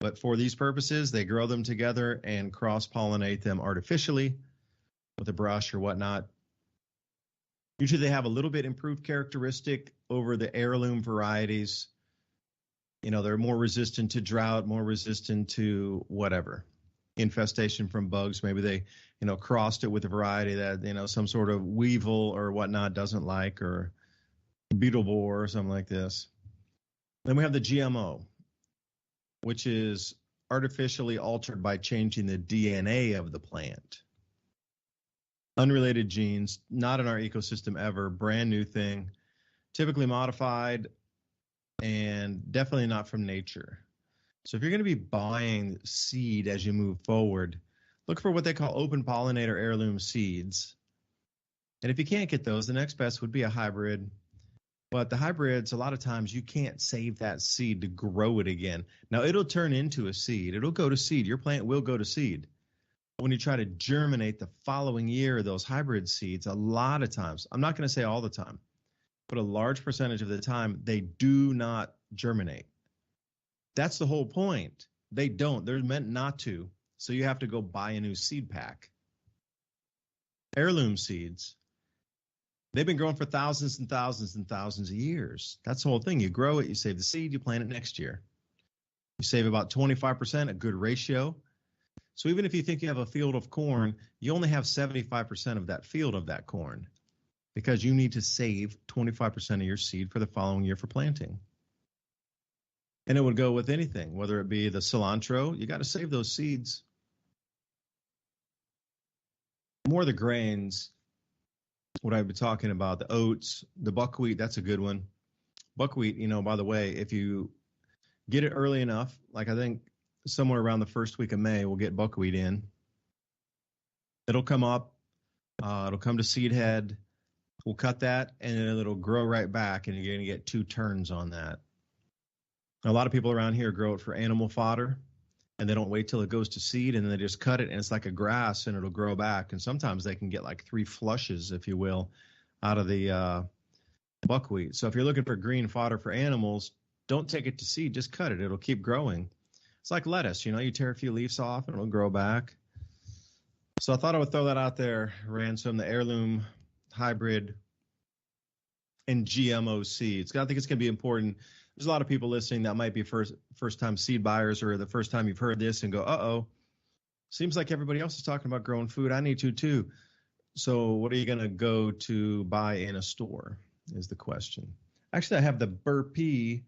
but for these purposes, they grow them together and cross-pollinate them artificially with a brush or whatnot. Usually, they have a little bit improved characteristic over the heirloom varieties. You know, they're more resistant to drought, more resistant to whatever, infestation from bugs. Maybe they, crossed it with a variety that, some sort of weevil or whatnot doesn't like, or beetle borer or something like this. Then we have the GMO, which is artificially altered by changing the DNA of the plant. Unrelated genes, not in our ecosystem ever, brand new thing, typically modified, and definitely not from nature. So if you're going to be buying seed as you move forward, look for what they call open pollinator heirloom seeds. And if you can't get those, the next best would be a hybrid. But the hybrids, a lot of times you can't save that seed to grow it again. Now, it'll turn into a seed. It'll go to seed. Your plant will go to seed. When you try to germinate the following year, those hybrid seeds, a lot of times, I'm not going to say all the time, but a large percentage of the time, they do not germinate. That's the whole point. They don't. They're meant not to. So you have to go buy a new seed pack. Heirloom seeds, they've been growing for thousands and thousands and thousands of years. That's the whole thing. You grow it, you save the seed, you plant it next year. You save about 25%, a good ratio. So even if you think you have a field of corn, you only have 75% of that field of that corn, because you need to save 25% of your seed for the following year for planting. And it would go with anything, whether it be the cilantro, you got to save those seeds. More of the grains, what I've been talking about, the oats, the buckwheat, that's a good one. Buckwheat, by the way, if you get it early enough, like I think somewhere around the first week of May, we'll get buckwheat in. It'll come up, it'll come to seed head. We'll cut that, and then it'll grow right back, and you're going to get 2 turns on that. Now, a lot of people around here grow it for animal fodder, and they don't wait till it goes to seed, and then they just cut it, and it's like a grass, and it'll grow back. And sometimes they can get like 3 flushes, if you will, out of the buckwheat. So if you're looking for green fodder for animals, don't take it to seed, just cut it. It'll keep growing. It's like lettuce, you tear a few leaves off, and it'll grow back. So I thought I would throw that out there, Ransom, the heirloom, hybrid, and GMO seeds. I think it's going to be important. There's a lot of people listening that might be first-time seed buyers, or the first time you've heard this and go, uh-oh, seems like everybody else is talking about growing food. I need to too. So what are you going to go to buy in a store is the question. Actually, I have the Berkey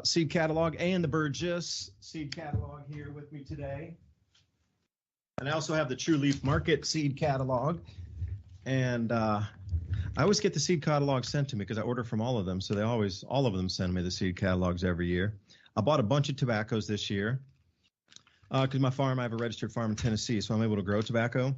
seed catalog and the Burgess seed catalog here with me today. And I also have the True Leaf Market seed catalog. And I always get the seed catalog sent to me because I order from all of them. So all of them send me the seed catalogs every year. I bought a bunch of tobaccos this year because I have a registered farm in Tennessee, so I'm able to grow tobacco.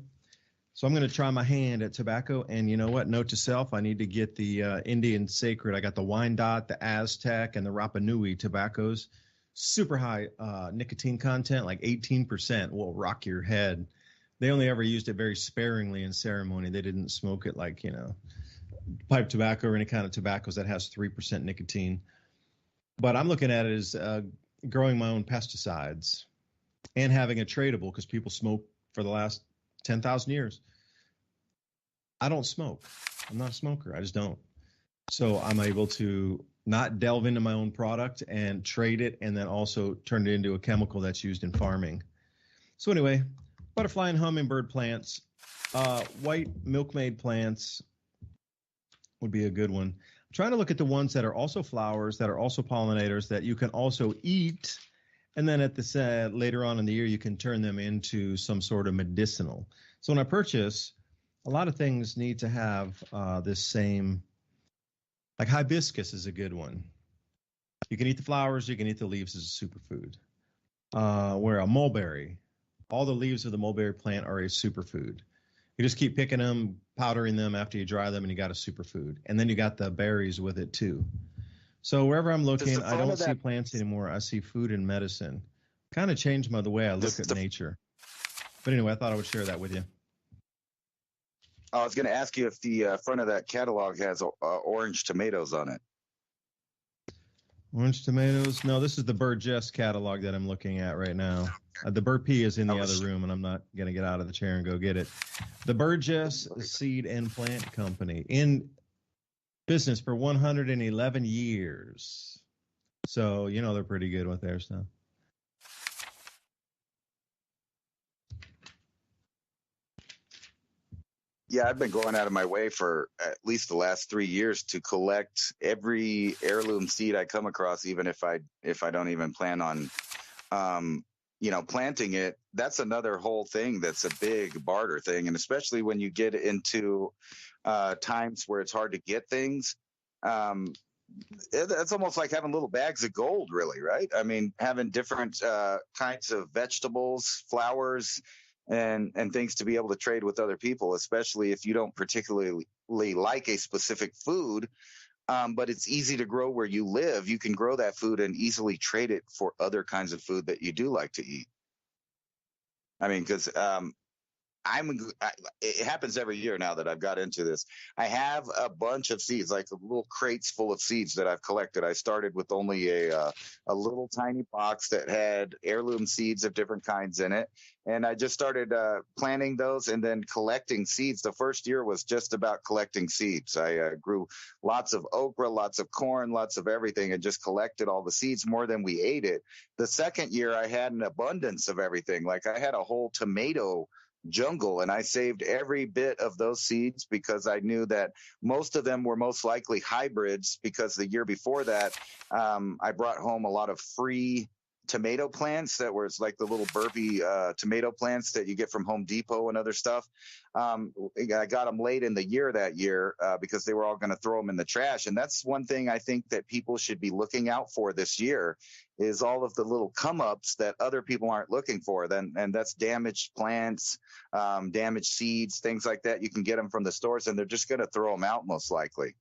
So I'm going to try my hand at tobacco. And you know what? Note to self, I need to get the Indian Sacred. I got the Wyandotte, the Aztec, and the Rapa Nui tobaccos. Super high nicotine content, like 18%, will rock your head. They only ever used it very sparingly in ceremony. They didn't smoke it like, pipe tobacco or any kind of tobaccos that has 3% nicotine. But I'm looking at it as growing my own pesticides and having it tradable because people smoke for the last 10,000 years. I don't smoke. I'm not a smoker. I just don't. So I'm able to not delve into my own product and trade it, and then also turn it into a chemical that's used in farming. So anyway, butterfly and hummingbird plants, white milkmaid plants would be a good one. I'm trying to look at the ones that are also flowers, that are also pollinators, that you can also eat And then at the later on in the year, you can turn them into some sort of medicinal. So when I purchase, a lot of things need to have this same, like hibiscus is a good one. You can eat the flowers, you can eat the leaves as a superfood. Where a mulberry, all the leaves of the mulberry plant are a superfood. You just keep picking them, powdering them after you dry them, and you got a superfood. And then you got the berries with it too. So wherever I'm looking, I don't see plants anymore. I see food and medicine. Kind of changed the way I look at nature. But anyway, I thought I would share that with you. I was going to ask you if the front of that catalog has orange tomatoes on it. Orange tomatoes? No, this is the Burgess catalog that I'm looking at right now. The Berkey is in the other room, and I'm not going to get out of the chair and go get it. The Burgess Seed and Plant Company, in business for 111 years. So, they're pretty good with their stuff. Yeah, I've been going out of my way for at least the last 3 years to collect every heirloom seed I come across, even if I don't even plan on, planting it. That's another whole thing. That's a big barter thing, and especially when you get into times where it's hard to get things. It's almost like having little bags of gold, really, right? I mean, having different kinds of vegetables, flowers, and things to be able to trade with other people, especially if you don't particularly like a specific food, but it's easy to grow where you live. You can grow that food and easily trade it for other kinds of food that you do like to eat. I mean, because it happens every year now that I've got into this. I have a bunch of seeds, like little crates full of seeds that I've collected. I started with only a little tiny box that had heirloom seeds of different kinds in it. And I just started planting those and then collecting seeds. The first year was just about collecting seeds. I grew lots of okra, lots of corn, lots of everything, and just collected all the seeds more than we ate it. The second year, I had an abundance of everything. Like I had a whole tomato jungle, and I saved every bit of those seeds because I knew that most of them were most likely hybrids, because the year before that I brought home a lot of free tomato plants that were like the little burpee tomato plants that you get from Home Depot and other stuff. I got them late in the year that year because they were all going to throw them in the trash. And that's one thing I think that people should be looking out for this year, is all of the little come-ups that other people aren't looking for. And that's damaged plants, damaged seeds, things like that. You can get them from the stores, and they're just going to throw them out most likely.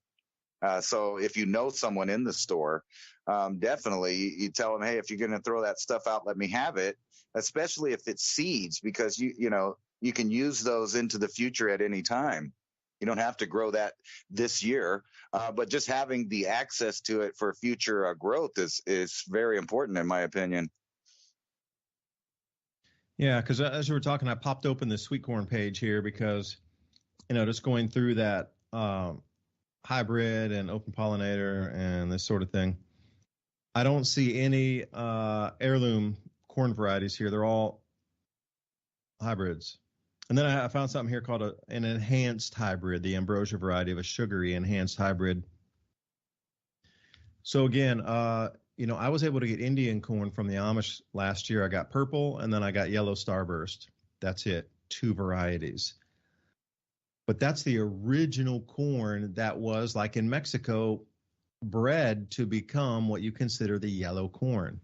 So if you know someone in the store, definitely you tell them, hey, if you're going to throw that stuff out, let me have it, especially if it's seeds, because you can use those into the future at any time. You don't have to grow that this year, but just having the access to it for future growth is very important, in my opinion. Yeah, because as you were talking, I popped open the sweet corn page here because, just going through that hybrid and open pollinator and this sort of thing. I don't see any heirloom corn varieties here. They're all hybrids. And then I found something here called an enhanced hybrid, the ambrosia variety of a sugary enhanced hybrid. So again, I was able to get Indian corn from the Amish last year. I got purple, and then I got yellow starburst. That's it, 2 varieties. But that's the original corn that was, like in Mexico, bred to become what you consider the yellow corn.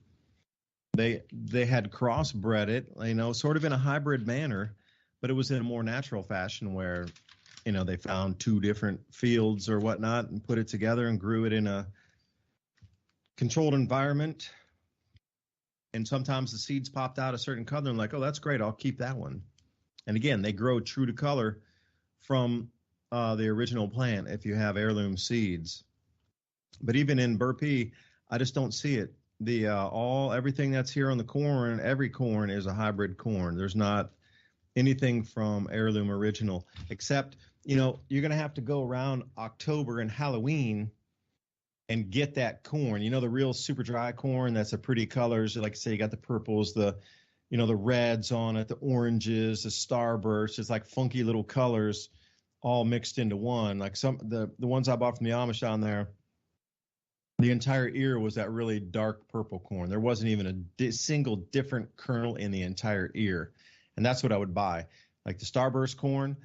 They had crossbred it, sort of in a hybrid manner, but it was in a more natural fashion where, they found 2 different fields or whatnot and put it together and grew it in a controlled environment. And sometimes the seeds popped out a certain color and like, oh, that's great, I'll keep that one. And again, they grow true to color from the original plant if you have heirloom seeds. But even in Berkey, I just don't see it. Everything that's here on the corn, every corn is a hybrid corn. There's not anything from heirloom original, except, you're going to have to go around October and Halloween and get that corn. The real super dry corn that's a pretty colors. Like I say, you got the purples, the reds on it, the oranges, the starburst. It's like funky little colors all mixed into one. Like the ones I bought from the Amish down there, The entire ear was that really dark purple corn. There wasn't even a single different kernel in the entire ear. And that's what I would buy. Like the Starburst corn,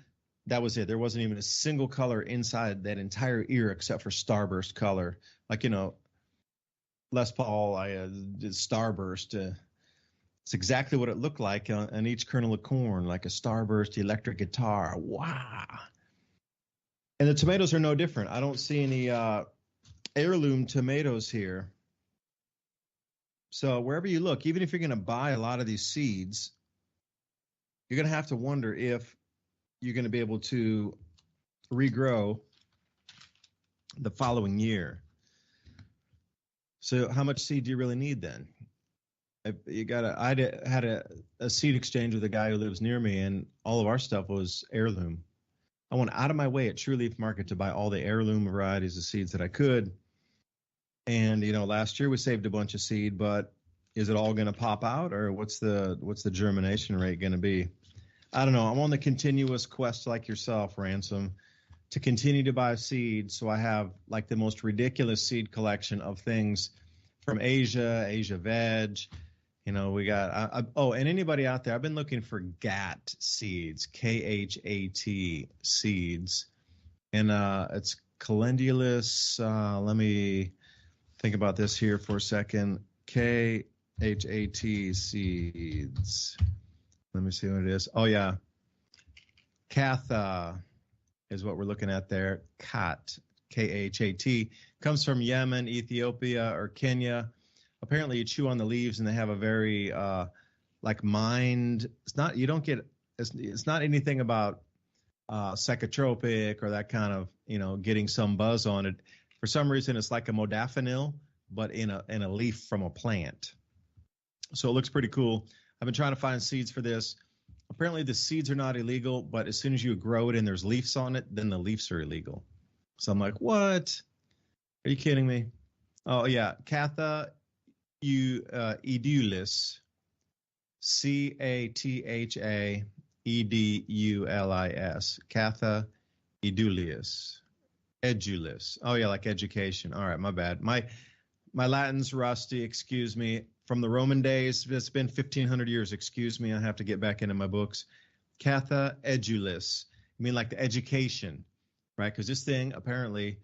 that was it. There wasn't even a single color inside that entire ear except for Starburst color. Like, Les Paul, I did Starburst. It's exactly what it looked like on each kernel of corn, like a Starburst electric guitar. Wow. And the tomatoes are no different. I don't see any heirloom tomatoes here. So wherever you look, even if you're going to buy a lot of these seeds, you're going to have to wonder if you're going to be able to regrow the following year. So how much seed do you really need then? I had a seed exchange with a guy who lives near me, and all of our stuff was heirloom. I went out of my way at True Leaf Market to buy all the heirloom varieties of seeds that I could. And last year we saved a bunch of seed, but is it all going to pop out, or what's the germination rate going to be? I don't know. I'm on the continuous quest, like yourself, Ransom, to continue to buy seed. So I have like the most ridiculous seed collection of things from Asia veg. We got and anybody out there, I've been looking for GAT seeds, KHAT seeds, and it's calendulous. Let me think about this here for a second. KHAT seeds. Let me see what it is. Oh yeah, Katha is what we're looking at there. Khat, KHAT, comes from Yemen, Ethiopia, or Kenya. Apparently, you chew on the leaves, and they have a very mind. It's not. You don't get. It's not anything about psychotropic or that kind of getting some buzz on it. For some reason, it's like a modafinil, but in a leaf from a plant. So it looks pretty cool. I've been trying to find seeds for this. Apparently, the seeds are not illegal, but as soon as you grow it and there's leaves on it, then the leaves are illegal. So I'm like, what? Are you kidding me? Oh yeah, Katha edulis, CATHA EDULIS, Katha edulis. Oh yeah, like education. All right, my bad. My Latin's rusty. Excuse me. From the Roman days, it's been 1,500 years. Excuse me, I have to get back into my books. Katha edulis. I mean like the education, right? Because this thing apparently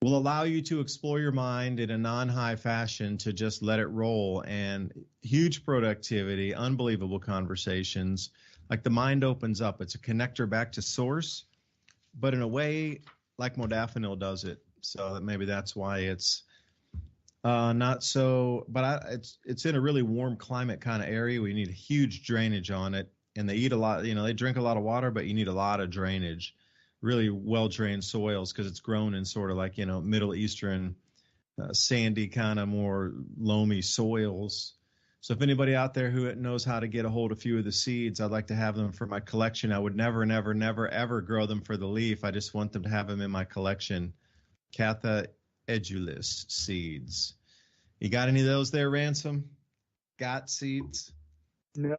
will allow you to explore your mind in a non-high fashion, to just let it roll, and huge productivity, unbelievable conversations. Like the mind opens up. It's a connector back to source, but in a way like modafinil does it. So maybe that's why it's not so, but it's in a really warm climate kind of area. We need a huge drainage on it, and they eat a lot. They drink a lot of water, but you need a lot of drainage, really well-drained soils, because it's grown in sort of like Middle Eastern, sandy kind of more loamy soils. So if anybody out there who knows how to get a hold of a few of the seeds, I'd like to have them for my collection. I would never, ever grow them for the leaf. I just want them to have them in my collection. Katha edulis seeds. You got any of those there, Ransom? Got seeds? No,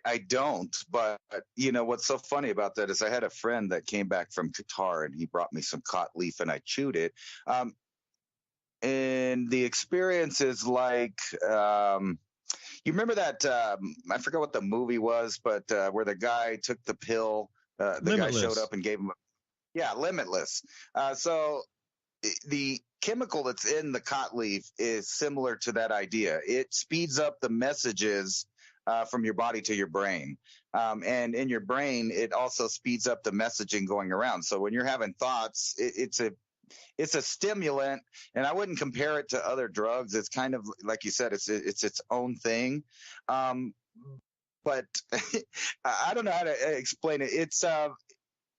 I don't. But what's so funny about that is I had a friend that came back from Qatar, and he brought me some cot leaf, and I chewed it. And the experience is like, you remember that? I forgot what the movie was, but where the guy took the pill, the Limitless. guy showed up and gave him, Limitless. So the chemical that's in the cot leaf is similar to that idea. It speeds up the messages from your body to your brain. And in your brain, it also speeds up the messaging going around. So when you're having thoughts, it's a stimulant, and I wouldn't compare it to other drugs. It's kind of like you said, it's its own thing. But I don't know how to explain it.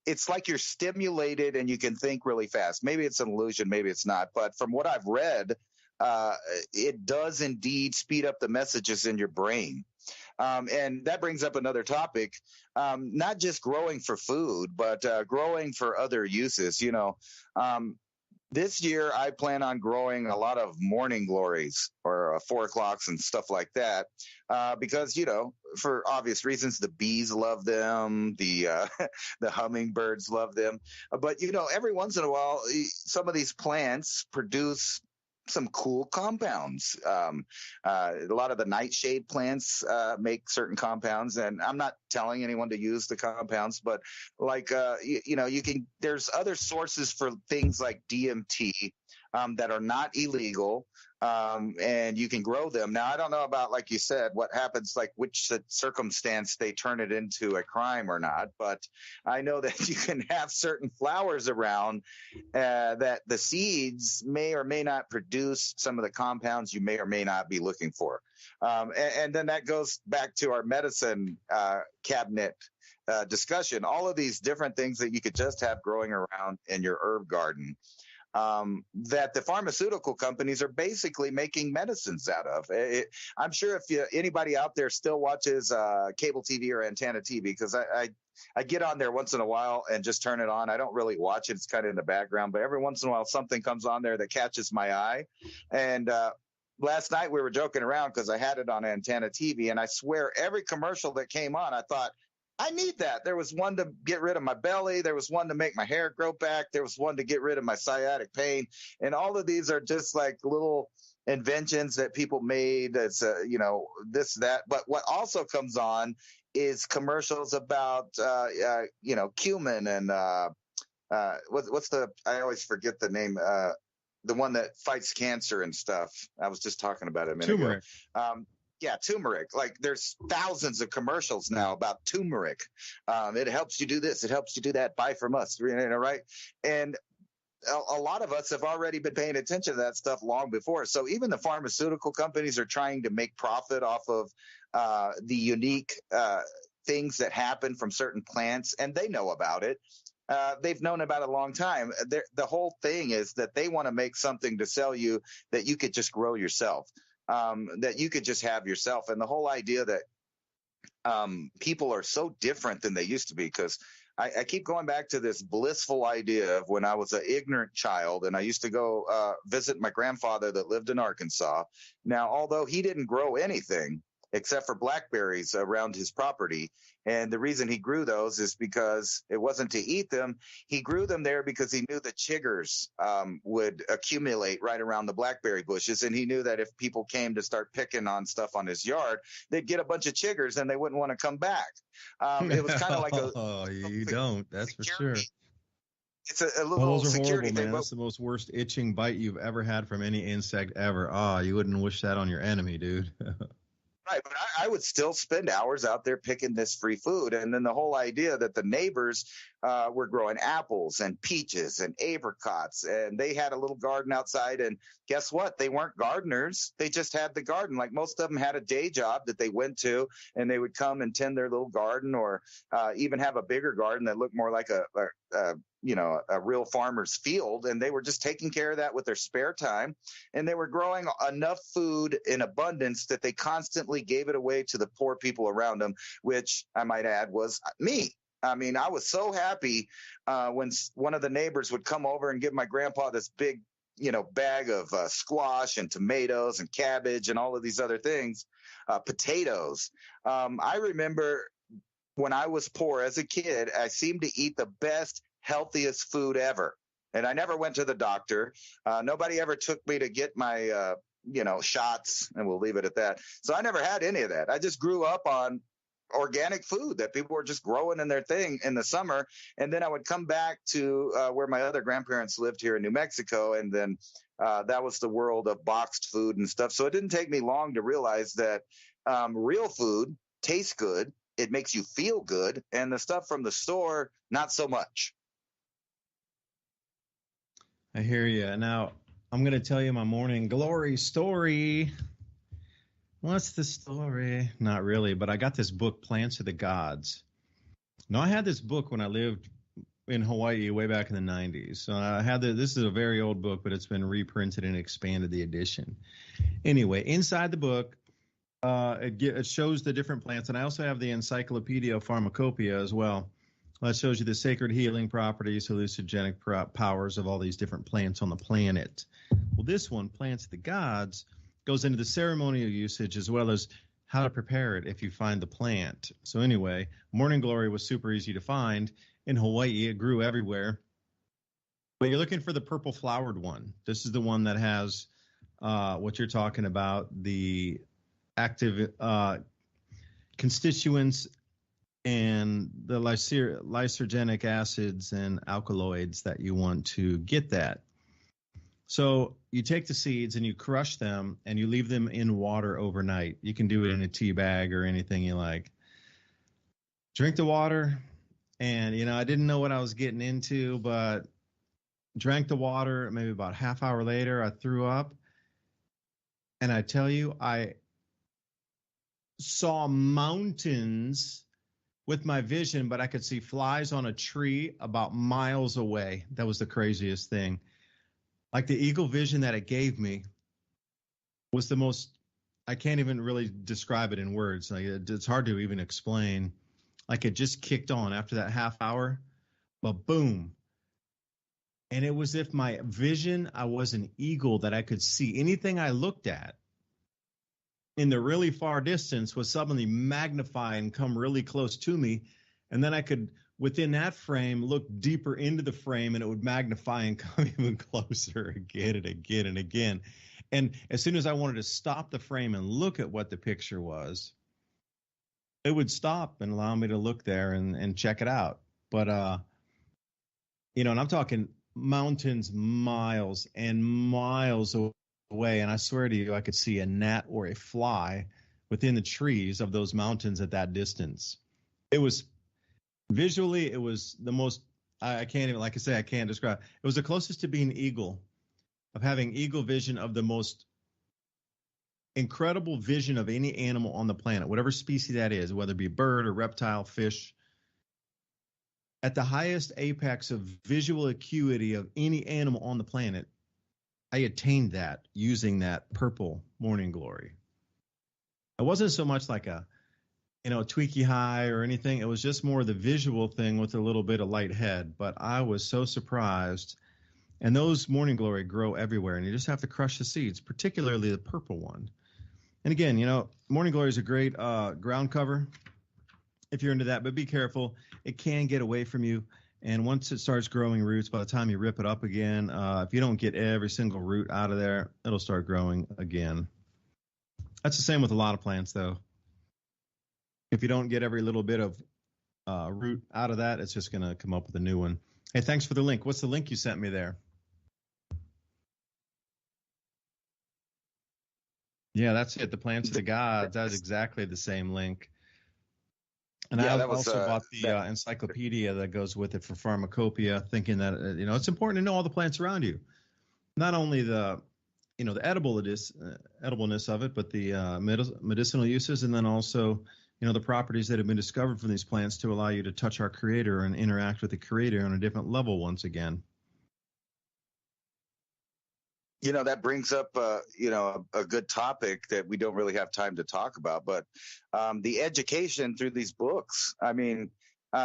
It's like you're stimulated and you can think really fast. Maybe it's an illusion, maybe it's not. But from what I've read, it does indeed speed up the messages in your brain. And that brings up another topic, not just growing for food, but growing for other uses. This year I plan on growing a lot of morning glories, or 4 o'clocks and stuff like that, because, for obvious reasons, the bees love them, the hummingbirds love them. But, every once in a while, some of these plants produce some cool compounds. A lot of the nightshade plants make certain compounds, and I'm not telling anyone to use the compounds, but like you can. There's other sources for things like DMT that are not illegal. And you can grow them. Now, I don't know about, like you said, what happens, like which circumstance they turn it into a crime or not. But I know that you can have certain flowers around that the seeds may or may not produce some of the compounds you may or may not be looking for. And then that goes back to our medicine cabinet discussion. All of these different things that you could just have growing around in your herb garden. That the pharmaceutical companies are basically making medicines out of. I'm sure if anybody out there still watches cable TV or antenna TV, because I get on there once in a while and just turn it on. I don't really watch it. It's kind of in the background, but every once in a while something comes on there that catches my eye. And last night we were joking around because I had it on antenna TV, and I swear every commercial that came on, I thought, I need that. There was one to get rid of my belly. There was one to make my hair grow back. There was one to get rid of my sciatic pain. And all of these are just like little inventions that people made. That's, this, that. But what also comes on is commercials about, cumin and what's the, I always forget the name, the one that fights cancer and stuff. I was just talking about it a minute ago. Yeah, turmeric. Like there's thousands of commercials now about turmeric. It helps you do this. It helps you do that. Buy from us. Right. And a lot of us have already been paying attention to that stuff long before. So even the pharmaceutical companies are trying to make profit off of the unique things that happen from certain plants, and they know about it. They've known about it a long time. The whole thing is that they want to make something to sell you that you could just grow yourself. That you could just have yourself. And the whole idea that people are so different than they used to be, because I keep going back to this blissful idea of when I was an ignorant child and I used to go visit my grandfather that lived in Arkansas. Now, although he didn't grow anything except for blackberries around his property, and the reason he grew those is because it wasn't to eat them. He grew them there because he knew the chiggers would accumulate right around the blackberry bushes. And he knew that if people came to start picking on stuff on his yard, they'd get a bunch of chiggers and they wouldn't want to come back. It was kind of like oh, you don't. That's security. For sure. It's a little security thing. Man. That's the most worst itching bite you've ever had from any insect ever. Oh, you wouldn't wish that on your enemy, dude. Right, but I would still spend hours out there picking this free food. And then the whole idea that the neighbors were growing apples and peaches and apricots, and they had a little garden outside. And guess what? They weren't gardeners. They just had the garden. Like most of them had a day job that they went to, and they would come and tend their little garden, or even have a bigger garden that looked more like a real farmer's field. And they were just taking care of that with their spare time. And they were growing enough food in abundance that they constantly gave it away to the poor people around them, which I might add was me. I mean, I was so happy when one of the neighbors would come over and give my grandpa this big, bag of squash and tomatoes and cabbage and all of these other things, potatoes. I remember when I was poor as a kid, I seemed to eat the best, healthiest food ever. And I never went to the doctor. Nobody ever took me to get my, shots, and we'll leave it at that. So I never had any of that. I just grew up on organic food that people were just growing in their thing in the summer. And then I would come back to where my other grandparents lived here in New Mexico. And then that was the world of boxed food and stuff. So it didn't take me long to realize that real food tastes good. It makes you feel good. And the stuff from the store, not so much. I hear you. Now, I'm going to tell you my morning glory story. What's the story? Not really, but I got this book, Plants of the Gods. Now, I had this book when I lived in Hawaii way back in the 90s. So I had this is a very old book, but it's been reprinted and expanded the edition. Anyway, inside the book, it shows the different plants, and I also have the Encyclopedia Pharmacopoeia as well. That shows you the sacred healing properties, hallucinogenic powers of all these different plants on the planet. Well, this one, Plants of the Gods, goes into the ceremonial usage as well as how to prepare it if you find the plant. So anyway, morning glory was super easy to find. In Hawaii, it grew everywhere. But you're looking for the purple flowered one. This is the one that has what you're talking about, the active constituents and the lysergenic acids and alkaloids that you want to get that. So you take the seeds and you crush them and you leave them in water overnight. You can do it in a tea bag or anything you like. Drink the water, and, you know, I didn't know what I was getting into, but drank the water. Maybe about a half hour later, I threw up. And I tell you, I saw mountains with my vision, but I could see flies on a tree about miles away. That was the craziest thing. Like, the eagle vision that it gave me was the most, I can't even really describe it in words. Like, it's hard to even explain. Like, it just kicked on after that half hour, but boom. And it was as if my vision, I was an eagle, that I could see anything I looked at in the really far distance was suddenly magnify and come really close to me. And then I could, within that frame, look deeper into the frame, and it would magnify and come even closer again and again and again. And as soon as I wanted to stop the frame and look at what the picture was, it would stop and allow me to look there and check it out. But, you know, and I'm talking mountains, miles and miles away, and I swear to you, I could see a gnat or a fly within the trees of those mountains at that distance. It was visually, it was the most, I can't even, like I say, I can't describe. It was the closest to being eagle, of having eagle vision of the most incredible vision of any animal on the planet, whatever species that is, whether it be bird or reptile, fish. At the highest apex of visual acuity of any animal on the planet, I attained that using that purple morning glory. It wasn't so much like a, you know, tweaky high or anything. It was just more the visual thing with a little bit of light head. But I was so surprised. And those morning glory grow everywhere, and you just have to crush the seeds, particularly the purple one. And again, you know, morning glory is a great ground cover if you're into that, but be careful. It can get away from you. And once it starts growing roots, by the time you rip it up again, if you don't get every single root out of there, it'll start growing again. That's the same with a lot of plants, though. If you don't get every little bit of root out of that, it's just going to come up with a new one. Hey, thanks for the link. What's the link you sent me there? Yeah, that's it. The Plants of the Gods. That's exactly the same link. And yeah, I also bought the encyclopedia that goes with it for pharmacopoeia, thinking that, you know, it's important to know all the plants around you. Not only the, you know, the edibleness of it, but the medicinal uses, and then also, you know, the properties that have been discovered from these plants to allow you to touch our Creator and interact with the Creator on a different level once again. You know, that brings up, you know, a good topic that we don't really have time to talk about, but the education through these books. I mean,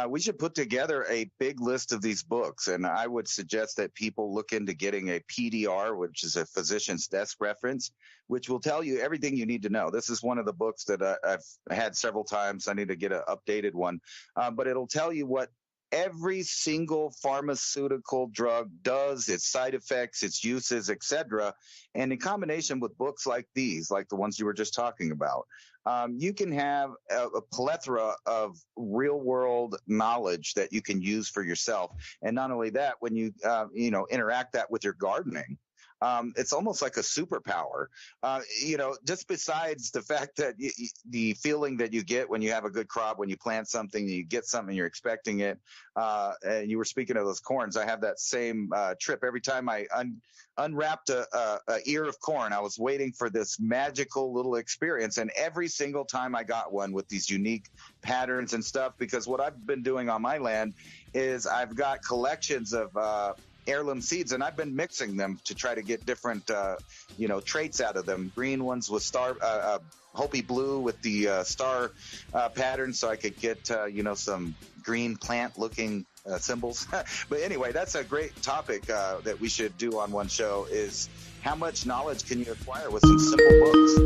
we should put together a big list of these books, and I would suggest that people look into getting a PDR, which is a physician's desk reference, which will tell you everything you need to know. This is one of the books that I've had several times. I need to get an updated one, but it'll tell you what every single pharmaceutical drug does, its side effects, its uses, etc. And in combination with books like these, like the ones you were just talking about, you can have a plethora of real world knowledge that you can use for yourself. And not only that, when you, you know, interact that with your gardening, it's almost like a superpower, you know, just besides the fact that the feeling that you get when you have a good crop, when you plant something, you get something, you're expecting it. And you were speaking of those corns. I have that same trip every time I unwrapped a ear of corn. I was waiting for this magical little experience. And every single time I got one with these unique patterns and stuff, because what I've been doing on my land is I've got collections of heirloom seeds, and I've been mixing them to try to get different, you know, traits out of them. Green ones with star, Hopi blue with the star pattern, so I could get, you know, some green plant-looking symbols. But anyway, that's a great topic that we should do on one show, is how much knowledge can you acquire with some simple books?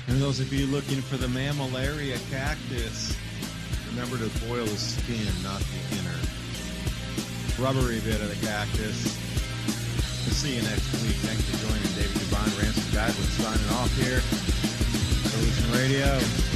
And those of you looking for the mammillaria cactus, remember to boil the skin, not the inner rubbery bit of the cactus. We'll see you next week. Thanks for joining. David DuByne, Ransom, Godwin signing off here. Solution Radio.